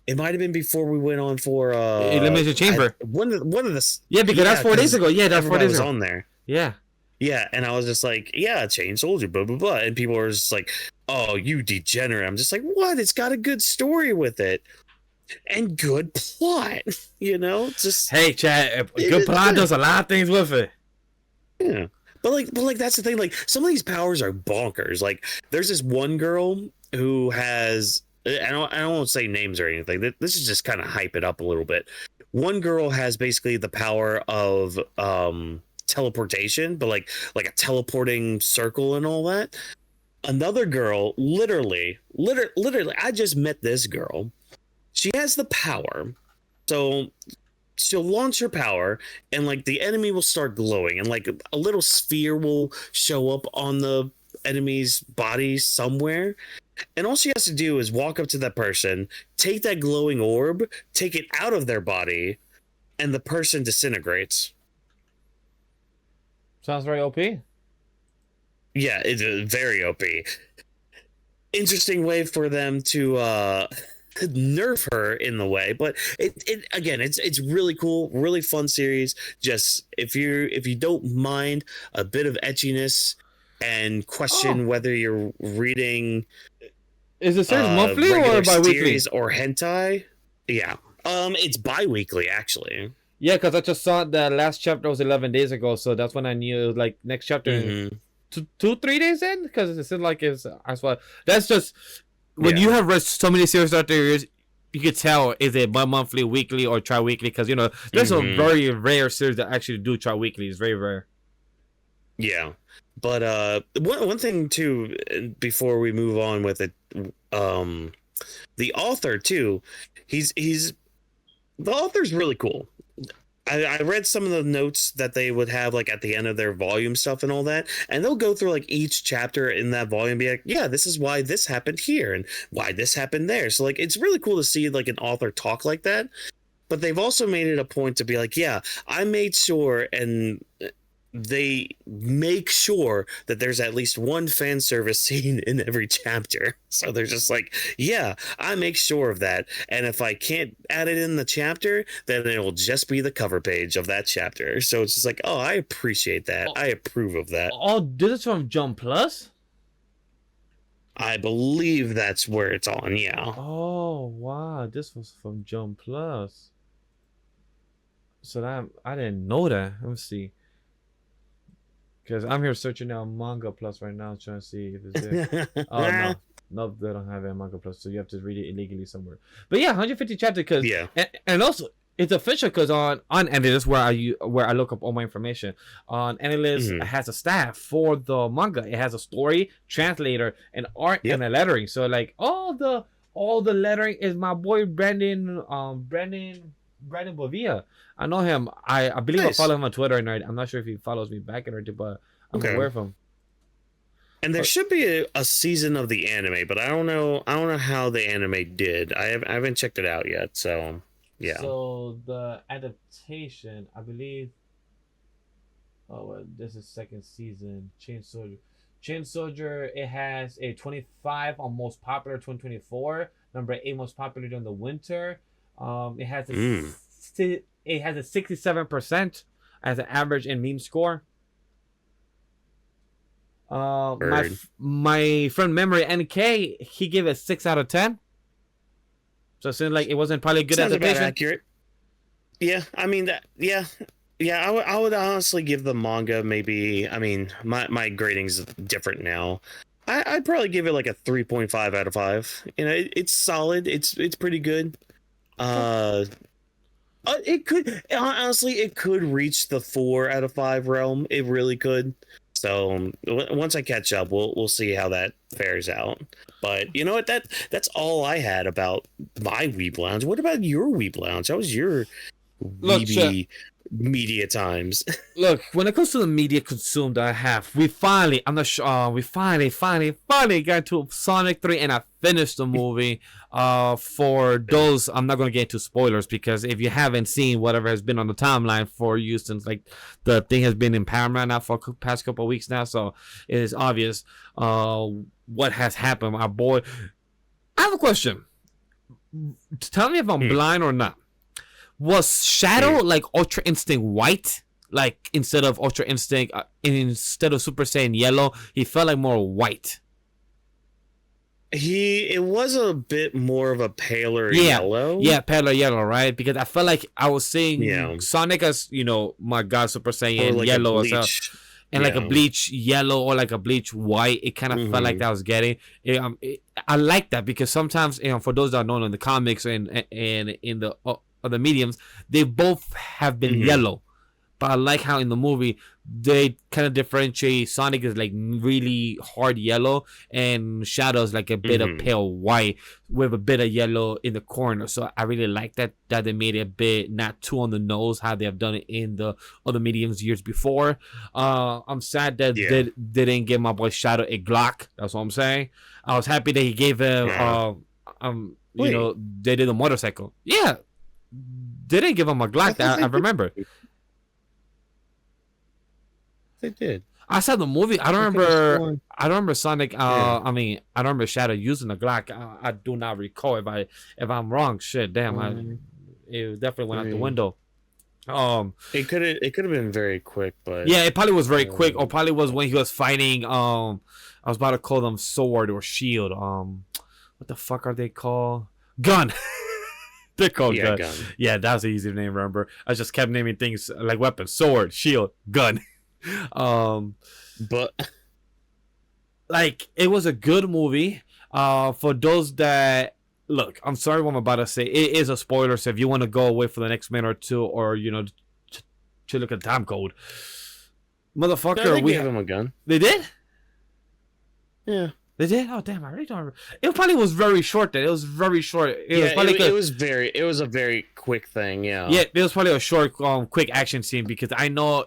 It might have been before we went on for Elimination Chamber. One of the Because that's 4 days ago. Yeah, that's 4 days was ago. on there. Yeah. Yeah, and I was just like, yeah, Chain Soldier, blah, blah, blah. And people were just like, oh, you degenerate. I'm just like, what? It's got a good story with it. And good plot, just... Hey, Chad, good plot does a lot of things with it. Yeah. But that's the thing. Like, some of these powers are bonkers. Like, there's this one girl who has... I don't want to say names or anything. This is just kind of hype it up a little bit. One girl has basically the power of... teleportation, but like a teleporting circle and all that. Another girl, literally, I just met this girl. She has the power, so she'll launch her power, and like the enemy will start glowing, and like a little sphere will show up on the enemy's body somewhere. And all she has to do is walk up to that person, take that glowing orb, take it out of their body, and the person disintegrates. Sounds very OP. Yeah, it's very OP. Interesting way for them to nerf her in the way, but it's really cool, really fun series. Just if you don't mind a bit of etchiness and question whether you're reading, is the series monthly or bi-weekly or hentai? Yeah, it's bi-weekly actually. Yeah, because I just saw the last chapter was 11 days ago, so that's when I knew it was like next chapter 3 days in, because it said like it's as well. That's just when you have read so many series out there, you could tell is it bi-monthly, weekly, or tri-weekly, because there's a very rare series that actually do tri-weekly. It's very rare. Yeah, but one thing too before we move on with it, the author too, the author's really cool. I read some of the notes that they would have like at the end of their volume stuff and all that, and they'll go through like each chapter in that volume and be like, yeah, this is why this happened here and why this happened there. So like it's really cool to see like an author talk like that. But they've also made it a point to be like, yeah, I made sure, and they make sure that there's at least one fan service scene in every chapter. So they're just like, yeah, I make sure of that. And if I can't add it in the chapter, then it'll just be the cover page of that chapter. So it's just like, oh, I appreciate that. I approve of that. Oh, this is from Jump Plus? I believe that's where it's on, yeah. Oh, wow. This was from Jump Plus. So that I didn't know that. Let me see. Because I'm here searching now Manga Plus right now, trying to see if it's there. Oh, no, they don't have it in Manga Plus, so you have to read it illegally somewhere. But yeah, 150 chapters, because and also it's official because on Analyst where I look up all my information on Analyst, it has a staff for the manga. It has a story, translator, and art and a lettering. So like all the lettering is my boy Brandon Bovia. I know him. I believe I follow him on Twitter, and I'm not sure if he follows me back or anything, but I'm aware of him. And there should be a season of the anime, but I don't know how the anime did. I haven't checked it out yet, so yeah. So the adaptation, I believe. Oh, well, this is second season. Chain Soldier. It has a 25 on most popular 2024. Number 8 most popular during the winter. It has it has a 67% as an average and mean score. My friend Memory NK, he gave it 6 out of 10. So it seems like it wasn't probably a good Sounds adaptation. about accurate. Yeah, I mean that. Yeah, I would honestly give the manga maybe. I mean, my grading's different now. I'd probably give it like a 3.5 out of 5. You know, it's solid. It's pretty good. It could honestly, it could reach the 4 out of 5 realm. It really could. So once I catch up, we'll see how that fares out. But you know what? That's all I had about my Weeb Lounge. What about your Weeb Lounge? How was your Weeby media times? Look, when it comes to the media consumed I have, we finally got to Sonic 3 and I finished the movie. For those, I'm not going to get into spoilers because if you haven't seen whatever has been on the timeline for you since like the thing has been in Paramount now for the past couple of weeks now, so it is obvious what has happened. My boy, I have a question. Tell me if I'm blind or not. Was Shadow like Ultra Instinct white? Like instead of Ultra Instinct, instead of Super Saiyan yellow, he felt like more white. It was a bit more of a paler yellow. Yeah, paler yellow, right? Because I felt like I was seeing Sonic as, you know, my God, Super Saiyan like yellow as well. And like a bleach yellow or like a bleach white. It kind of felt like that I was getting. I like that because sometimes, you know, for those that don't know, in the comics and in the other mediums, they both have been yellow. But I like how in the movie they kind of differentiate. Sonic is like really hard yellow and Shadow is like a bit of pale white with a bit of yellow in the corner. So I really like that they made it a bit not too on the nose how they have done it in the other mediums years before. I'm sad that they didn't give my boy Shadow a Glock. That's what I'm saying. I was happy that he gave him you know, they did a motorcycle. Yeah. They didn't give him a Glock. I remember. They did. I saw the movie. I don't remember Sonic. I mean, I don't remember Shadow using a Glock. I do not recall. If I'm wrong, shit, damn. It definitely went out the window. It could have been very quick, but yeah, it probably was very quick, or probably was when he was fighting. I was about to call them sword or shield. What the fuck are they called? Gun. They're called gun. Yeah, that was an easy name to remember. I just kept naming things like weapons: sword, shield, gun. But like it was a good movie. For those that look, I'm sorry what I'm about to say. It is a spoiler, so if you want to go away for the next minute or two, or you know, to look at time code, motherfucker, we gave him a gun. They did. Yeah. They did? Oh damn! I really don't remember. It probably was very short. Then it was very short. It was a very quick thing. Yeah. Yeah, it was probably a short, quick action scene because I know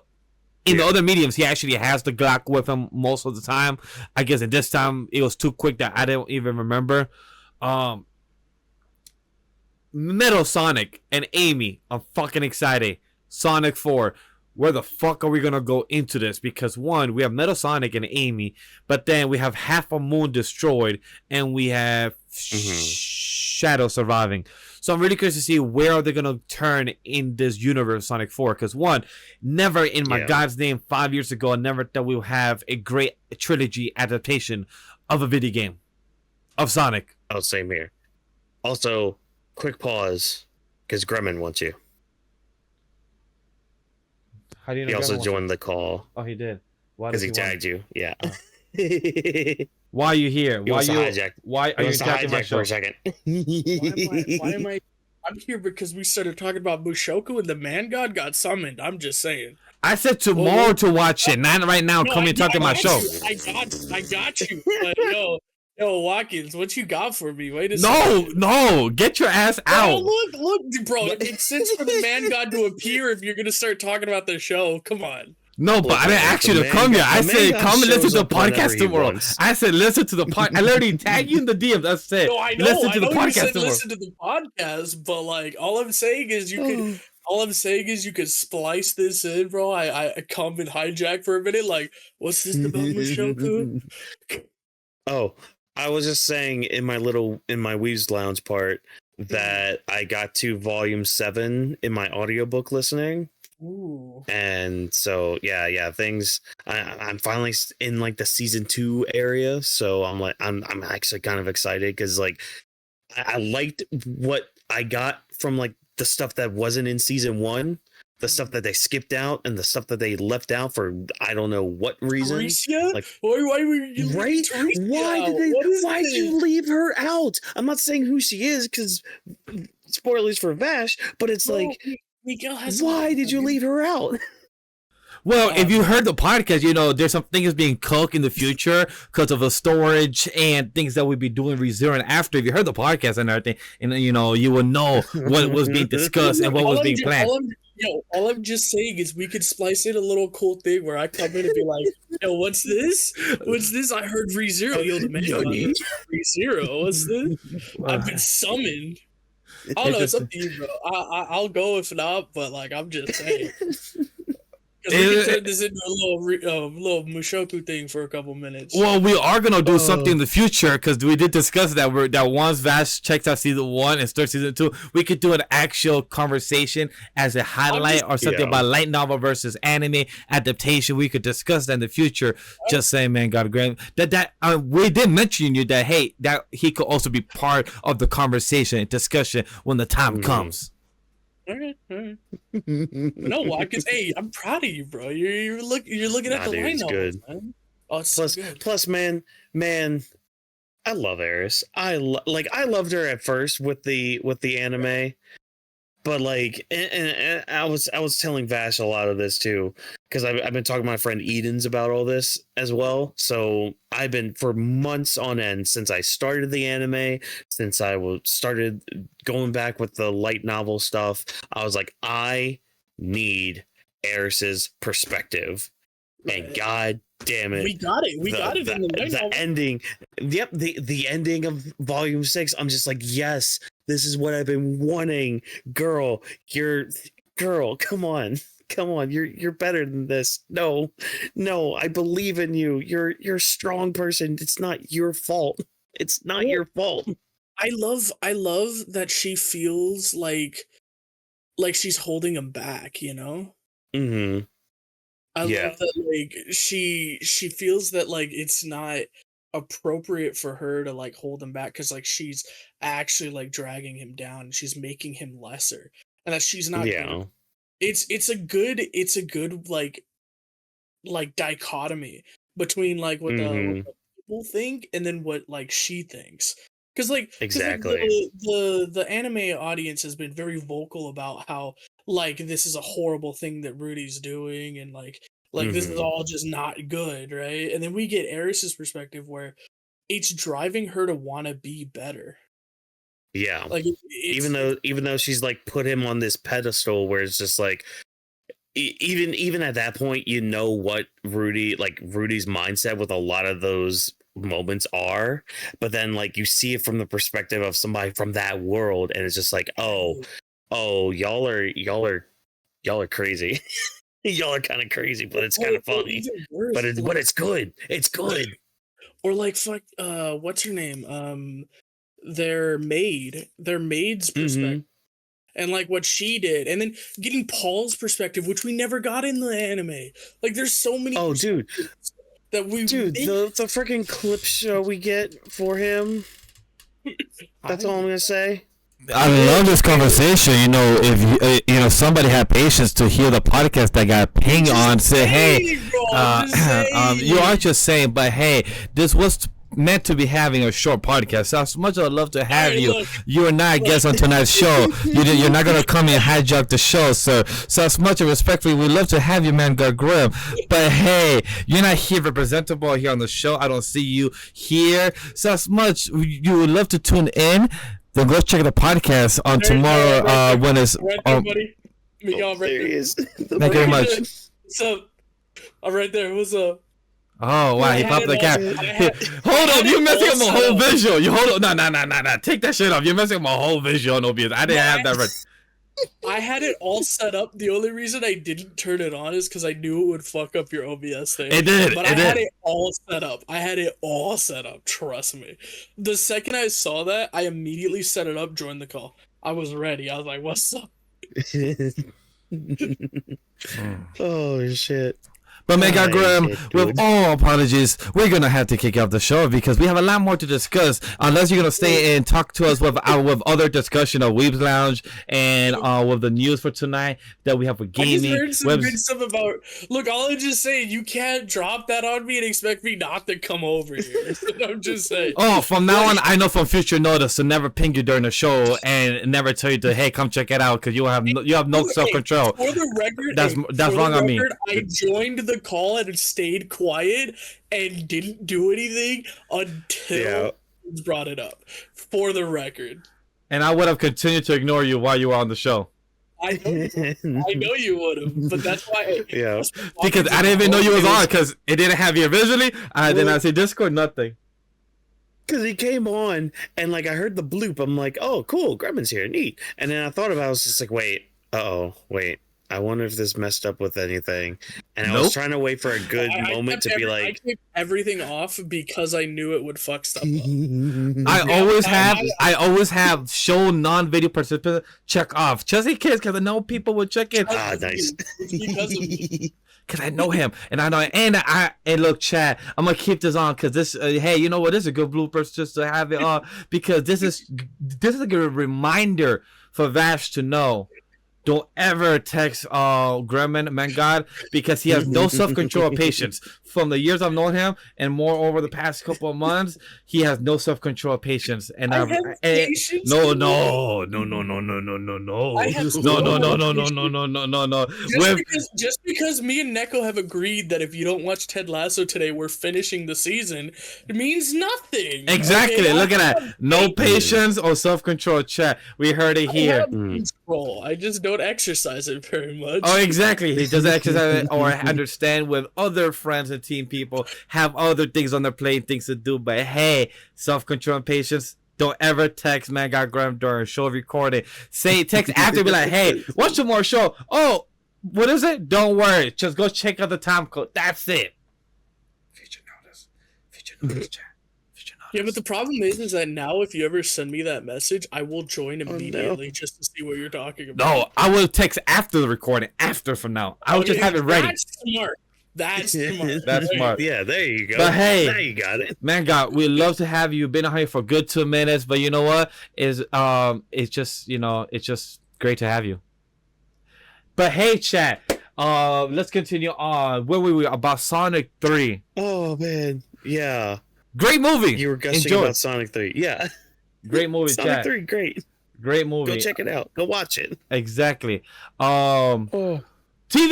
in the other mediums he actually has the Glock with him most of the time. I guess in this time it was too quick that I don't even remember. Metal Sonic and Amy. I'm fucking excited. Sonic 4. Where the fuck are we gonna go into this? Because one, we have Metal Sonic and Amy, but then we have half a moon destroyed, and we have Shadow surviving. So I'm really curious to see where are they gonna turn in this universe, Sonic 4. Because one, never in my God's name 5 years ago, I never thought we would have a great trilogy adaptation of a video game of Sonic. Oh, same here. Also, quick pause, because Gremlin wants you. How do you know he also joined the call. Oh, he did. Because he tagged you. Yeah. Oh. Why are you here? Why are you attacking my show? For a second? why am I? I'm here because we started talking about Mushoku and the man god got summoned. I'm just saying. I said tomorrow to watch it, not right now. Come and talk about my show. I got you. But yo, Whawkins, what you got for me? Wait a second. No, get your ass out. Look, bro. It sits for the man god to appear if you're gonna start talking about the show. Come on. No, but I didn't ask you to come here. I said come and listen to the podcast tomorrow. I said listen to the podcast. I literally tag you in the DM. That's it. No, I know. Listen to the podcast you said tomorrow. Listen to the podcast, but like all I'm saying is you could. All I'm saying is you could splice this in, bro. I come and hijack for a minute. Like, what's this about Mushoku? Oh, I was just saying in my Weebs Lounge part that I got to volume 7 in my audiobook listening. Ooh. And so yeah, things I'm finally in like the season 2 area, so I'm actually kind of excited because like I liked what I got from like the stuff that wasn't in season 1, the stuff that they skipped out, and the stuff that they left out for I don't know what reason. Teresia? Like, why were you right? Why did you leave her out? I'm not saying who she is because spoilers for Vash, but it's like, Miguel has why did you leave her out? Well, if you heard the podcast, you know there's some things being cooked in the future because of the storage and things that we'll be doing ReZero after. If you heard the podcast and everything, and you know you will know what was being discussed and what was being planned. All I'm just saying is we could splice in a little cool thing where I come in and be like, yo, what's this? What's this? I heard ReZero. Yo, the man ReZero. What's this? I've been summoned. I don't know. It's up to you, bro. I'll go if not, but like I'm just saying. Because we can turn this into a little Mushoku thing for a couple minutes. Well, we are gonna do something in the future because we did discuss that. That once Vash checks out season 1 and starts season 2, we could do an actual conversation as a highlight or something about light novel versus anime adaptation. We could discuss that in the future. Just saying, man, God, Grem. That we did mention you that hey, that he could also be part of the conversation and discussion when the time comes. All right. No, Whawkins, hey, I'm proud of you, bro. You're looking at the line novels, man. Oh, it's plus, man, I love Eris. I loved her at first with the anime, but like, and I was telling Vash a lot of this too because I've been talking to my friend Eden's about all this as well. So I've been for months on end since I started the anime, since I started going back with the light novel stuff. I was like, I need Eris's perspective, and God damn it, we got it. We got it in the ending. Yep, the ending of volume 6. I'm just like, yes, this is what I've been wanting. Girl, come on. You're better than this. No, I believe in you. You're a strong person. It's not your fault. It's not your fault. I love that she feels like she's holding him back, you know? Mm-hmm. I love that like she feels that like it's not appropriate for her to like hold him back because like she's actually like dragging him down and she's making him lesser and that she's not it's a good like dichotomy between like what the people think and then what like she thinks because like exactly the anime audience has been very vocal about how like this is a horrible thing that Rudy's doing and like this is all just not good, right? And then we get Eris's perspective where it's driving her to want to be better. Yeah, like even though she's like put him on this pedestal where it's just like even at that point you know what Rudy's mindset with a lot of those moments are, but then like you see it from the perspective of somebody from that world and it's just like oh y'all are crazy. Y'all are kind of crazy, but it's kind of funny. But it's good. It's good. Or like fuck what's her name? Their maid's perspective. And like what she did, and then getting Paul's perspective, which we never got in the anime. Like there's so many the freaking clip show we get for him. That's all I'm gonna say. I love this conversation. You know, if you somebody had patience to hear the podcast that got pinged on, say, hey, you are just saying, but hey, this was meant to be having a short podcast. So as much as I'd love to have you, you are not a guest on tonight's show. You're not gonna come and hijack the show, sir. So as much as respectfully, we'd love to have you, man, God Grem. But hey, you're not here representable here on the show. I don't see you here. So as much you would love to tune in, then go check the podcast on tomorrow when it's buddy. There he is. Thank you very much. What's up? I'm right there. What's up? Oh wow, he popped the cap. Hold on, you're messing up my whole visual. You hold on, no. Take that shit off. You're messing up my whole visual, no BS. I didn't have that right. I had it all set up. The only reason I didn't turn it on is because I knew it would fuck up your OBS thing. It did. But I had it all set up. Trust me. The second I saw that, I immediately set it up, joined the call. I was ready. I was like, what's up? Oh, shit. But Mega Grem, with all apologies, we're gonna have to kick off the show because we have a lot more to discuss. Unless you're gonna stay and talk to us with other discussion of Weebs Lounge and with the news for tonight that we have with gaming. I just heard some good stuff about. Look, all I'm just saying, you can't drop that on me and expect me not to come over here. I'm just saying. Oh, from now on, I know from future notice to never ping you during the show and never tell you to hey, come check it out because you have no self control. For the record, that's wrong on me. I joined the call and stayed quiet and didn't do anything until you brought it up. For the record, and I would have continued to ignore you while you were on the show. I know you would have, but that's why. Because I didn't even know you was on because it didn't have you visually. I did not see Discord, nothing. Because he came on and like I heard the bloop. I'm like, oh, cool, Gremlin's here, neat. And then I thought about it, I was just like, wait. I wonder if this messed up with anything. And I was trying to wait for a good moment to be like. I kept everything off because I knew it would fuck stuff up. I always have show non-video participants check off just in case because I know people will check in. Ah, nice. Because of me. Because I know him and I know and look, chat, I'm gonna keep this on because this hey, you know what, this is a good bloopers just to have it on because this is a good reminder for Vash to know. Don't ever text Gremlin, man God, because he has no self-control or patience. From the years I've known him, and more over the past couple of months, he has no self-control or patience. And no. Just because me and Neko have agreed that if you don't watch Ted Lasso today, we're finishing the season, it means nothing. Exactly. Okay? Look at that. No patience or self-control. Chat. We heard it here. I just don't exercise it very much. Oh, exactly. He doesn't exercise it or understand with other friends and team people have other things on their plate, things to do. But hey, self-control and patience. Don't ever text man got Graham during show recording. Say text after, be like, hey, watch some more show. Oh, what is it? Don't worry. Just go check out the time code. That's it. Feature notice, chat. Yeah, but the problem is that now if you ever send me that message, I will join immediately just to see what you're talking about. No, I will text after the recording. After from now, I will just have it ready. That's smart. That's smart. That's smart. Yeah, there you go. But hey, now you got it. Man, God, we'd love to have you. Been on here for a good 2 minutes, but you know what? It's just great to have you. But hey, chat. Let's continue on. Where were we about Sonic 3? Oh man, yeah. Great movie. You were gushing about Sonic 3. Yeah. Great movie, Sonic chat. 3, great. Great movie. Go check it out. Go watch it. Exactly. TV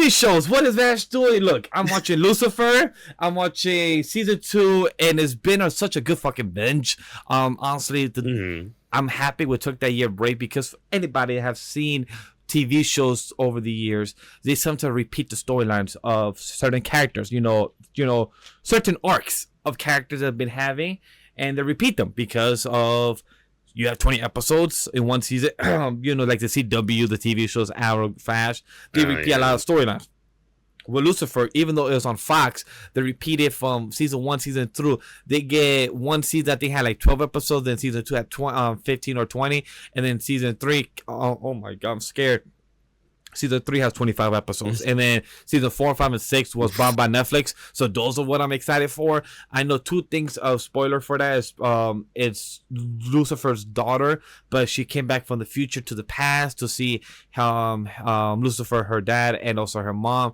shows. What is Vash doing? Look, I'm watching Lucifer. I'm watching season 2, and it's been such a good fucking binge. Honestly, I'm happy we took that year break because anybody have seen TV shows over the years, they sometimes repeat the storylines of certain characters. You know, certain arcs of characters that have been having, and they repeat them because of you have 20 episodes in one season. Like the CW, the TV shows, Arrow, Vash, they repeat a lot of storylines. With Lucifer, even though it was on Fox, they repeated from season 1, season 2. They get one season that they had like 12 episodes, then season 2 had 15 or 20, and then season 3, oh my God, I'm scared. Season 3 has 25 episodes, and then season 4, 5, and 6 was bought by Netflix. So those are what I'm excited for. I know 2 things of spoiler for that is it's Lucifer's daughter, but she came back from the future to the past to see Lucifer, her dad, and also her mom.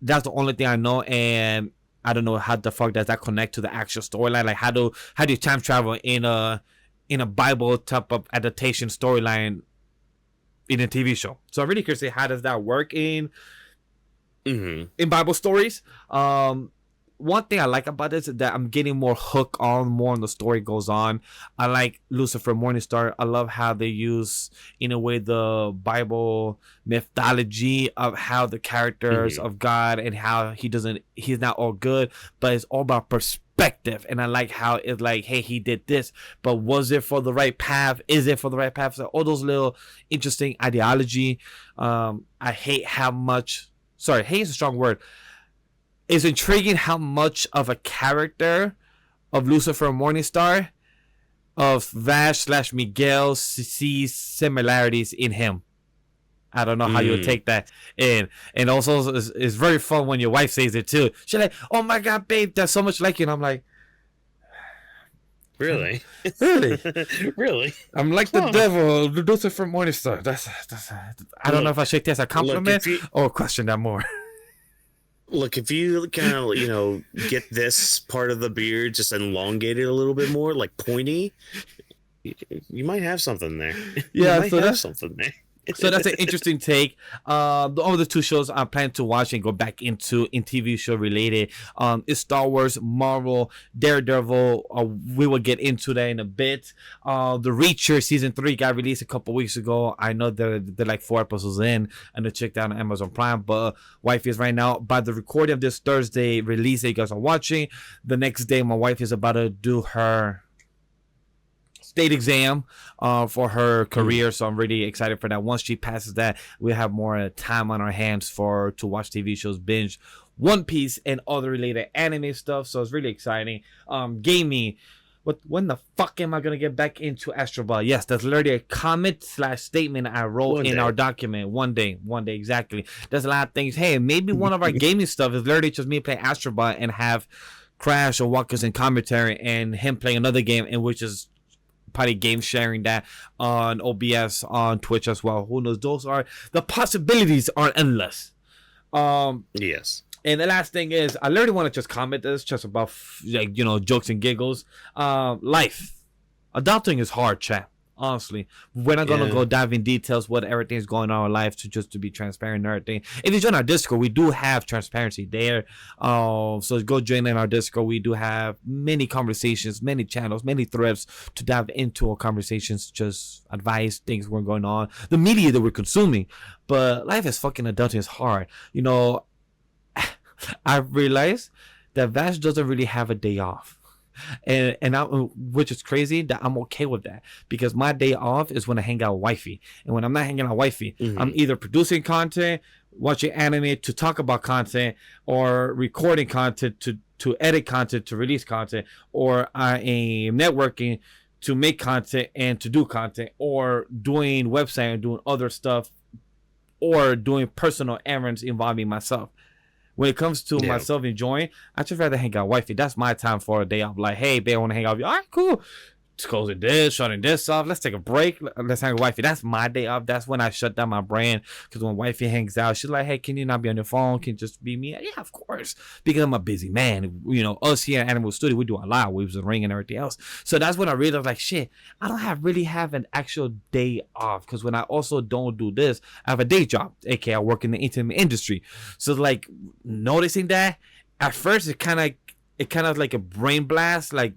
That's the only thing I know, and I don't know how the fuck does that connect to the actual storyline. Like how do you time travel in a Bible type of adaptation storyline in a TV show? So I'm really curious to see how does that work in Bible stories. one thing I like about this is that I'm getting more hooked on more and the story goes on. I like Lucifer Morningstar. I love how they use, in a way, the Bible mythology of how the characters of God and how he's not all good, but it's all about perspective. And I like how it's like, hey, he did this, but was it for the right path? Is it for the right path? So all those little interesting ideology. I hate how much, sorry, hate is a strong word. It's intriguing how much of a character of Lucifer Morningstar, of Vash / Miguel, sees similarities in him. I don't know how you would take that in. And also, it's very fun when your wife says it too. She's like, oh my God, babe, that's so much like you. And I'm like, really? Really? Really? I'm like the devil, Lucifer Morningstar. That's I don't know if I should take that as a compliment or question that more. Look, if you kind of, get this part of the beard just elongated a little bit more, like pointy, you might have something there. Yeah, so that's something there. So that's an interesting take. The other two shows I plan to watch and go back into in TV show related is Star Wars, Marvel, Daredevil. We will get into that in a bit. The Reacher season 3 got released a couple weeks ago. I know they're like 4 episodes in, and to check down on Amazon Prime. But wife is right now, by the recording of this Thursday release that you guys are watching, the next day my wife is about to do her state exam for her career, so I'm really excited for that. Once she passes that, we have more time on our hands to watch TV shows, binge One Piece and other related anime stuff, so it's really exciting. Gaming, when the fuck am I gonna get back into Astro Ball? Yes, that's literally a comment / statement I wrote in our document. One day, exactly. There's a lot of things. Hey, maybe one of our gaming stuff is literally just me playing Astro Ball and have Crash or Whawkins in commentary and him playing another game, in which is probably game sharing that on OBS on Twitch as well. Who knows? The possibilities are endless. Yes. And the last thing is, I literally want to just comment this just about jokes and giggles. Life, adulting is hard, chat. Honestly, we're not gonna go dive in details what everything's going on in life to be transparent and everything. If you join our Discord, we do have transparency there. So go join in our Discord. We do have many conversations, many channels, many threads to dive into our conversations, just advice, things we're going on, the media that we're consuming. But life is fucking adulting is hard. I realized that Vash doesn't really have a day off. And which is crazy that I'm okay with that, because my day off is when I hang out with wifey, and when I'm not hanging out with wifey, I'm either producing content, watching anime to talk about content, or recording content to edit content, to release content, or I am networking to make content and to do content, or doing website and doing other stuff, or doing personal errands involving myself. When it comes to myself enjoying, I just rather hang out with wifey. That's my time for a day off. Like, hey, babe, I want to hang out with you. All right, cool. Just closing this, shutting this off. Let's take a break. Let's hang with wifey. That's my day off. That's when I shut down my brain. Because when wifey hangs out, she's like, hey, can you not be on your phone? Can you just be me? Yeah, of course. Because I'm a busy man. Us here at Animal Studio, we do a lot. Weebs and Ring and everything else. So that's when I realized, like, shit, I don't really have an actual day off. Because when I also don't do this, I have a day job. AKA, I work in the entertainment industry. So, like, noticing that, at first, it kind of like a brain blast, like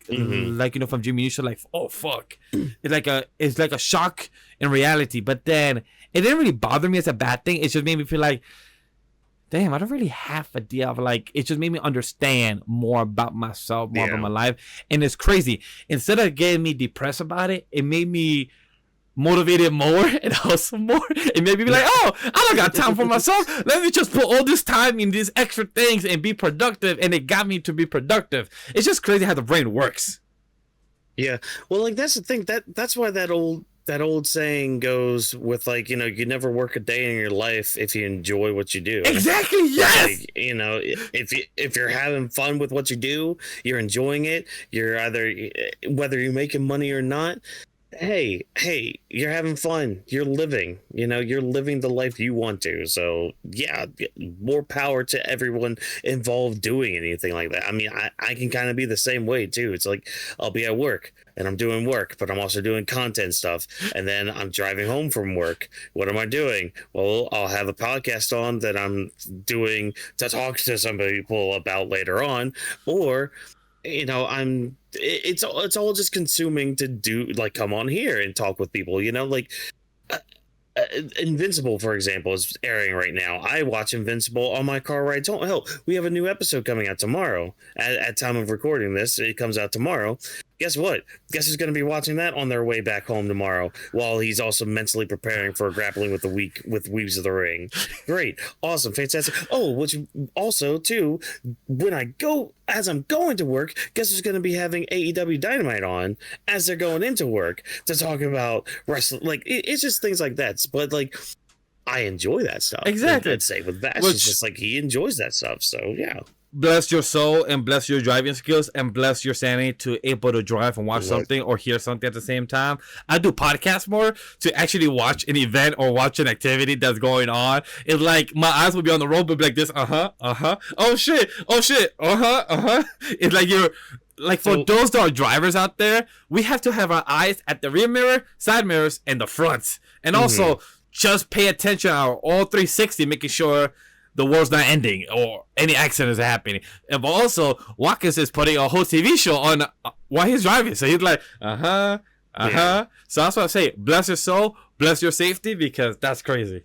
from Jimmy Neutron, like, oh fuck, it's like a shock in reality. But then it didn't really bother me as a bad thing. It just made me feel like, damn, I don't really have a deal of, like, it just made me understand more about myself, more about my life. And it's crazy, instead of getting me depressed about it, it made me motivated more and hustle more. It made me be like, oh, I don't got time for myself. Let me just put all this time in these extra things and be productive. And it got me to be productive. It's just crazy how the brain works. Yeah. Well, like, that's the thing. That's why that old saying goes with, like, you never work a day in your life if you enjoy what you do. Exactly. Yes. Like, if you're having fun with what you do, you're enjoying it. You're either, whether you're making money or not, hey, you're having fun. You're living. You're living the life you want to. So yeah, more power to everyone involved doing anything like that. I mean, I can kind of be the same way too. It's like I'll be at work and I'm doing work, but I'm also doing content stuff. And then I'm driving home from work. What am I doing? Well, I'll have a podcast on that I'm doing to talk to some people about later on, or it's all just consuming to do, like, come on here and talk with people, like uh, Invincible, for example, is airing right now. I watch Invincible on my car rides home. Hell, we have a new episode coming out tomorrow. At time of recording this, it comes out tomorrow. Guess what? Guess who's going to be watching that on their way back home tomorrow, while he's also mentally preparing for grappling with the week with Weebs of the Ring. Great, awesome, fantastic. Oh, which also too, as I'm going to work, guess who's going to be having AEW Dynamite on as they're going into work to talk about wrestling. Like, it's just things like that. But like, I enjoy that stuff. Exactly. I'd say with Vash, it's just like he enjoys that stuff. So yeah. Bless your soul and bless your driving skills and bless your sanity to able to drive and watch something or hear something at the same time. I do podcasts more to actually watch an event or watch an activity that's going on. It's like my eyes will be on the road, but be like this, oh shit, It's like you're like, for those that are drivers out there, we have to have our eyes at the rear mirror, side mirrors, and the fronts, and also just pay attention to our all 360, making sure the world's not ending or any accidents are happening. And also, Whawkins is putting a whole TV show on while he's driving. So he's like, Yeah. So that's what I say. Bless your soul, bless your safety, because that's crazy.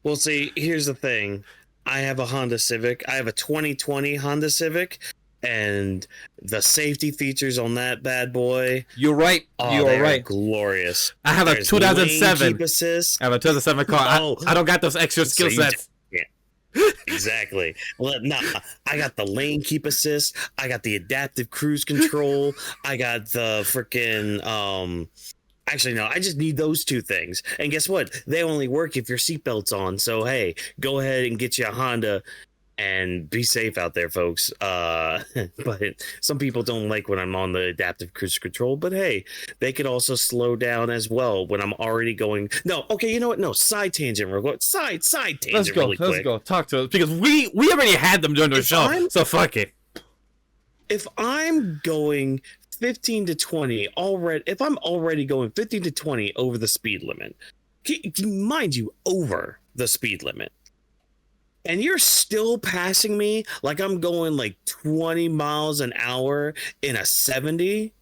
Well, see, here's the thing. I have a Honda Civic. I have a 2020 Honda Civic. And the safety features on that bad boy. You're right. You're right. Glorious. I have a 2007. Keep assist. I have a 2007 car. I don't got those extra skill sets. Exactly. Well, I got the lane keep assist. I got the adaptive cruise control. I got the freaking Actually, no, I just need those two things. And guess what? They only work if your seatbelt's on. So hey, go ahead and get you a Honda. And be safe out there, folks. But some people don't like when I'm on the adaptive cruise control. But hey, they could also slow down as well when I'm already going. No, okay, you know what? No, side tangent. Side tangent. Let's go. Let's go. Talk to us, because we already had them during the show. So fuck it. If I'm going 15 to 20 already, if I'm already going 15 to 20 over the speed limit, mind you, over the speed limit, and you're still passing me like I'm going like 20 miles an hour in a 70,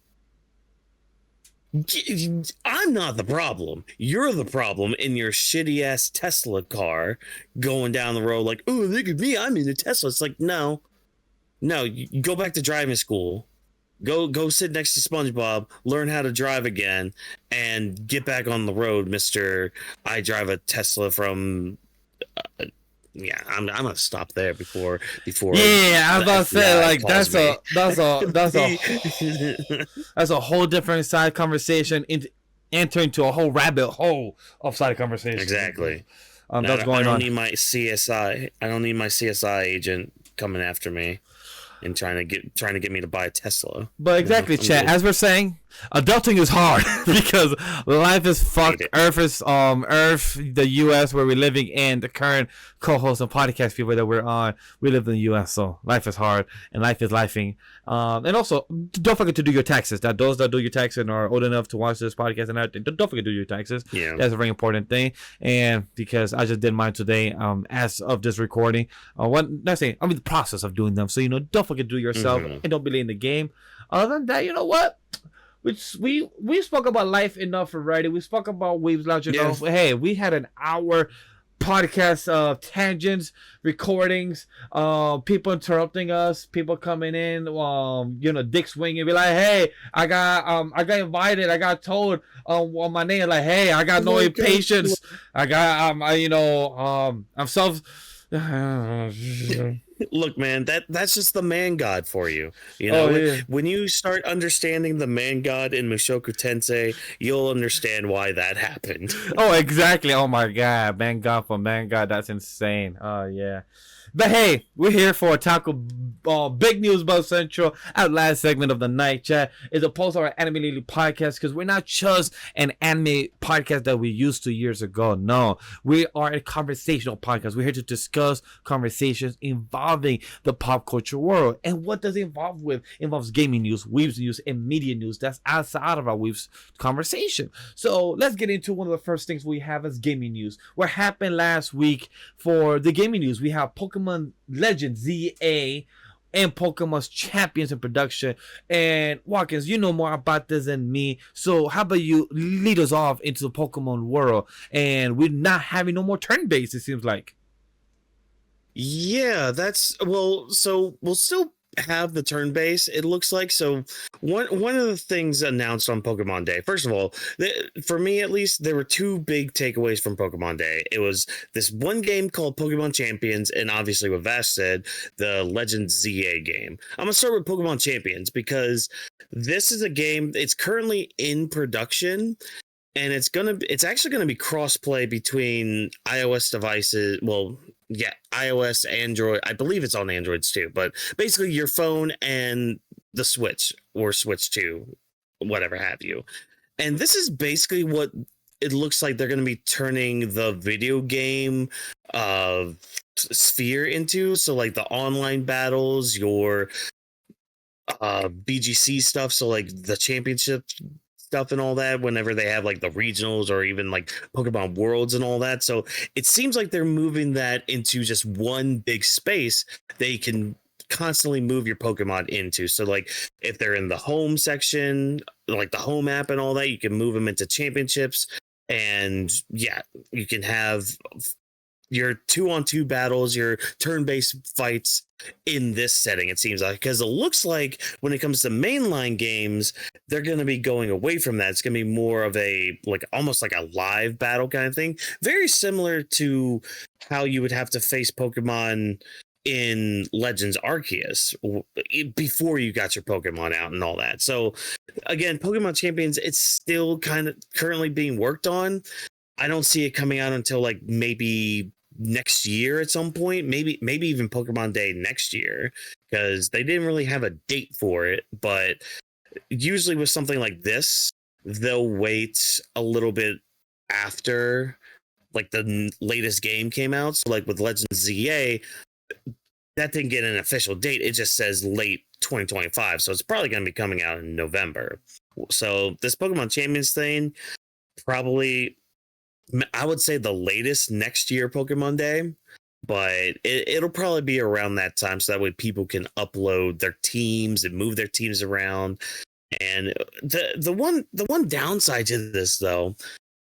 I'm not the problem. You're the problem in your shitty ass Tesla car going down the road like, oh, look at me, I'm in a Tesla. It's like, no, you go back to driving school. Go sit next to SpongeBob, learn how to drive again, and get back on the road, Mr. I drive a Tesla from... Yeah, I'm gonna stop there before. Yeah, I was about to say, like, that's a whole different side conversation. Enter into a whole rabbit hole of side conversation. Exactly. That's going on. I don't need my CSI. I don't need my CSI agent coming after me and trying to get me to buy a Tesla. But exactly, Chat. As we're saying, adulting is hard because life is fucked. Earth is the U.S. where we're living in. The current co-host and podcast people that we're on, we live in the U.S. So life is hard and life is lifing. And also, don't forget to do your taxes. That those that do your taxes and are old enough to watch this podcast and everything, don't forget to do your taxes. Yeah, that's a very important thing. And because I just did mine today, as of this recording, the process of doing them. So don't forget to do yourself and don't be late in the game. Other than that, you know what? We spoke about life enough already. We spoke about Weebs Lounge enough. Hey, we had an hour podcast tangents, recordings, people interrupting us, people coming in, dick swinging, be like, hey, I got invited, I got told on my name, like, hey, I got no patience, I got I'm self. Look, man, that's just the man god for you. When you start understanding the man god in Mushoku Tensei, you'll understand why that happened. Oh, exactly. Oh my god, man god for man god, that's insane. Oh yeah. But hey, we're here for Otaku Big News Buzz Central. Our last segment of the night, chat, is a post of our Anime Lily podcast, because we're not just an anime podcast that we used to years ago. No, we are a conversational podcast. We're here to discuss conversations involving the pop culture world. And what does it involve with? It involves gaming news, Weebs news, and media news that's outside of our Weebs conversation. So let's get into one of the first things we have as gaming news. What happened last week for the gaming news? We have Pokemon Legends ZA and Pokemon's Champions in production. And Whawkins, you know more about this than me. So how about you lead us off into the Pokemon world? And we're not having no more turn-based, it seems like. Yeah, so we'll still have the turn base, it looks like. So one of the things announced on Pokemon Day, first of all, for me at least, there were two big takeaways from Pokemon Day. It was this one game called Pokemon Champions, and obviously what Vash said, the Legends ZA game. I'm gonna start with Pokemon Champions because this is a game, it's currently in production, and it's actually gonna be cross-play between iOS devices. Well, yeah, iOS, Android. I believe it's on Androids too, but basically your phone and the Switch or Switch 2, whatever have you. And this is basically what it looks like they're going to be turning the video game sphere into. So like the online battles, your BGC stuff. So like the championship stuff and all that, whenever they have like the regionals or even like Pokemon Worlds and all that. So it seems like they're moving that into just one big space they can constantly move your Pokemon into. So like if they're in the home section, like the home app and all that, you can move them into championships. And yeah, you can have your 2-on-2 battles, your turn-based fights in this setting, it seems like, because it looks like when it comes to mainline games, they're going to be going away from that. It's going to be more of a, like, almost like a live battle kind of thing. Very similar to how you would have to face Pokemon in Legends Arceus before you got your Pokemon out and all that. So again, Pokemon Champions, it's still kind of currently being worked on. I don't see it coming out until like maybe next year at some point, maybe even Pokemon Day next year, because they didn't really have a date for it. But usually with something like this, they'll wait a little bit after like the latest game came out. So like with Legends ZA, that didn't get an official date. It just says late 2025. So it's probably going to be coming out in November. So this Pokemon Champions thing, probably, I would say the latest next year Pokemon Day, but it'll probably be around that time, so that way people can upload their teams and move their teams around. And the one downside to this though,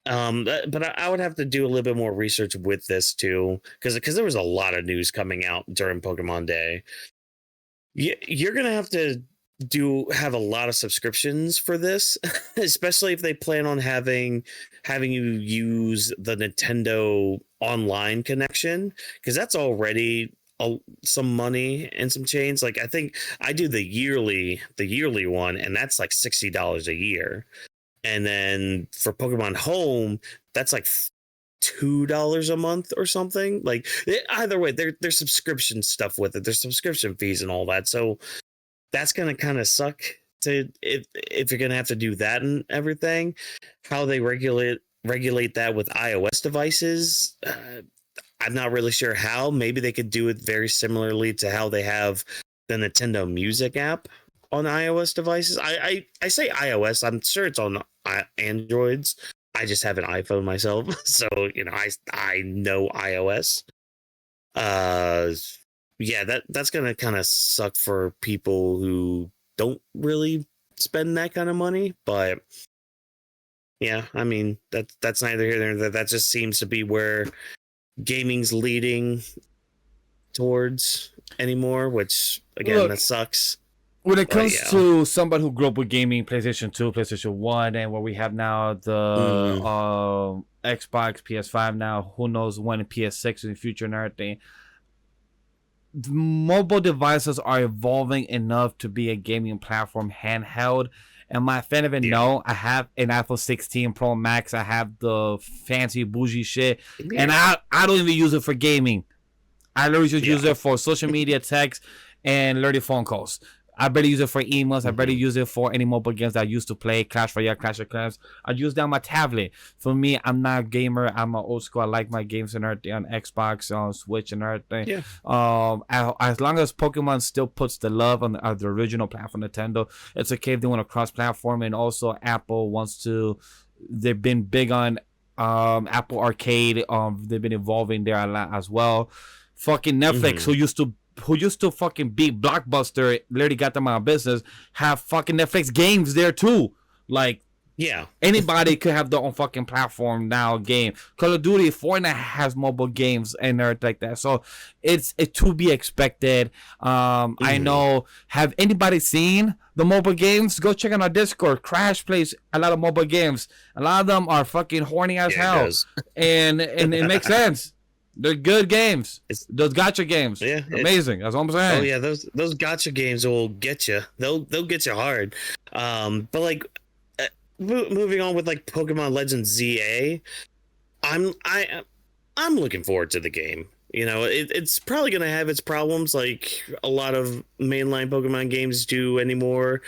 but I would have to do a little bit more research with this too, because there was a lot of news coming out during Pokemon Day. You're gonna have to have a lot of subscriptions for this, especially if they plan on having you use the Nintendo online connection, because that's already some money and some change. Like I think I do the yearly one, and that's like $60 a year. And then for Pokemon Home, that's like $2 a month or something. Like either way, there's subscription stuff with it. There's subscription fees and all that. So that's going to kind of suck to if you're going to have to do that and everything. How they regulate that with iOS devices, I'm not really sure how. Maybe they could do it very similarly to how they have the Nintendo Music app on iOS devices. I say iOS. I'm sure it's on Androids. I just have an iPhone myself, so you know I know iOS. Yeah, that's gonna kind of suck for people who don't really spend that kind of money. But yeah, I mean that's neither here nor there. That just seems to be where gaming's leading towards anymore, which again, that sucks. When it comes to somebody who grew up with gaming, PlayStation 2, PlayStation 1, and where we have now the Xbox, PS5 now, who knows when PS6 in the future and everything, mobile devices are evolving enough to be a gaming platform handheld. Am I a fan of it? No. I have an iPhone 16 Pro Max. I have the fancy bougie shit, and I don't even use it for gaming. I literally just use it for social media, text, and literally phone calls. I barely use it for emails. I barely use it for any mobile games that I used to play. Clash Royale, Clash of Clans. I use that on my tablet. For me, I'm not a gamer. I'm an old school. I like my games and everything on Xbox, on Switch, and everything. Yeah. As long as Pokemon still puts the love on the original platform, Nintendo, it's okay if they want to cross-platform. And also, Apple wants to. They've been big on Apple Arcade. They've been evolving there a lot as well. Fucking Netflix, who used to fucking beat Blockbuster, literally got them out of business, have fucking Netflix games there too. Like, yeah, anybody could have their own fucking platform now game. Call of Duty, Fortnite has mobile games and everything like that. So it's to be expected. I know. Have anybody seen the mobile games? Go check on our Discord. Crash plays a lot of mobile games. A lot of them are fucking horny as hell. And it makes sense. They're good games. Those gacha games. Yeah, amazing. That's what I'm saying. Oh yeah, those gacha games will get you. They'll get you hard. But like moving on with like Pokemon Legends ZA, I'm looking forward to the game. You know, it's probably gonna have its problems like a lot of mainline Pokemon games do anymore.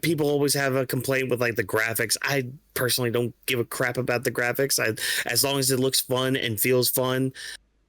People always have a complaint with like the graphics. I personally don't give a crap about the graphics. As long as it looks fun and feels fun,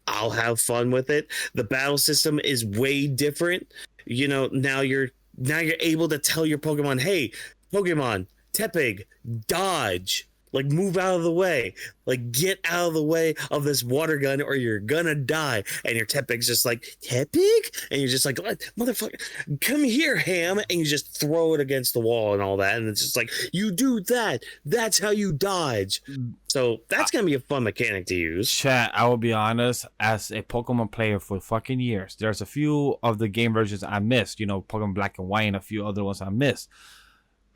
I'll have fun with it. The battle system is way different. You know, now you're able to tell your Pokemon, hey, Pokemon, Tepig, dodge. Like, move out of the way. Like, get out of the way of this water gun or you're gonna die. And your Tepig's just like, Tepig? And you're just like, motherfucker, come here, Ham. And you just throw it against the wall and all that. And it's just like, you do that. That's how you dodge. So that's gonna be a fun mechanic to use. Chat, I will be honest, as a Pokemon player for fucking years, there's a few of the game versions I missed. You know, Pokemon Black and White and a few other ones I missed.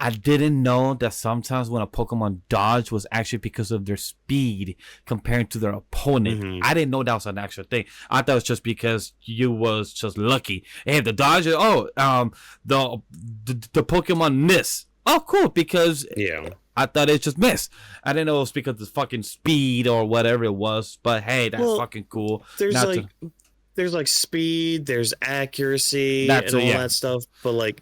I didn't know that sometimes when a Pokemon dodged was actually because of their speed compared to their opponent. I didn't know that was an actual thing. I thought it was just because you was just lucky. Hey, the dodge, the Pokemon miss. Oh, cool, because I thought it just missed. I didn't know it was because of the fucking speed or whatever it was. But hey, that's fucking cool. There's like speed, there's accuracy, and all that stuff. But like.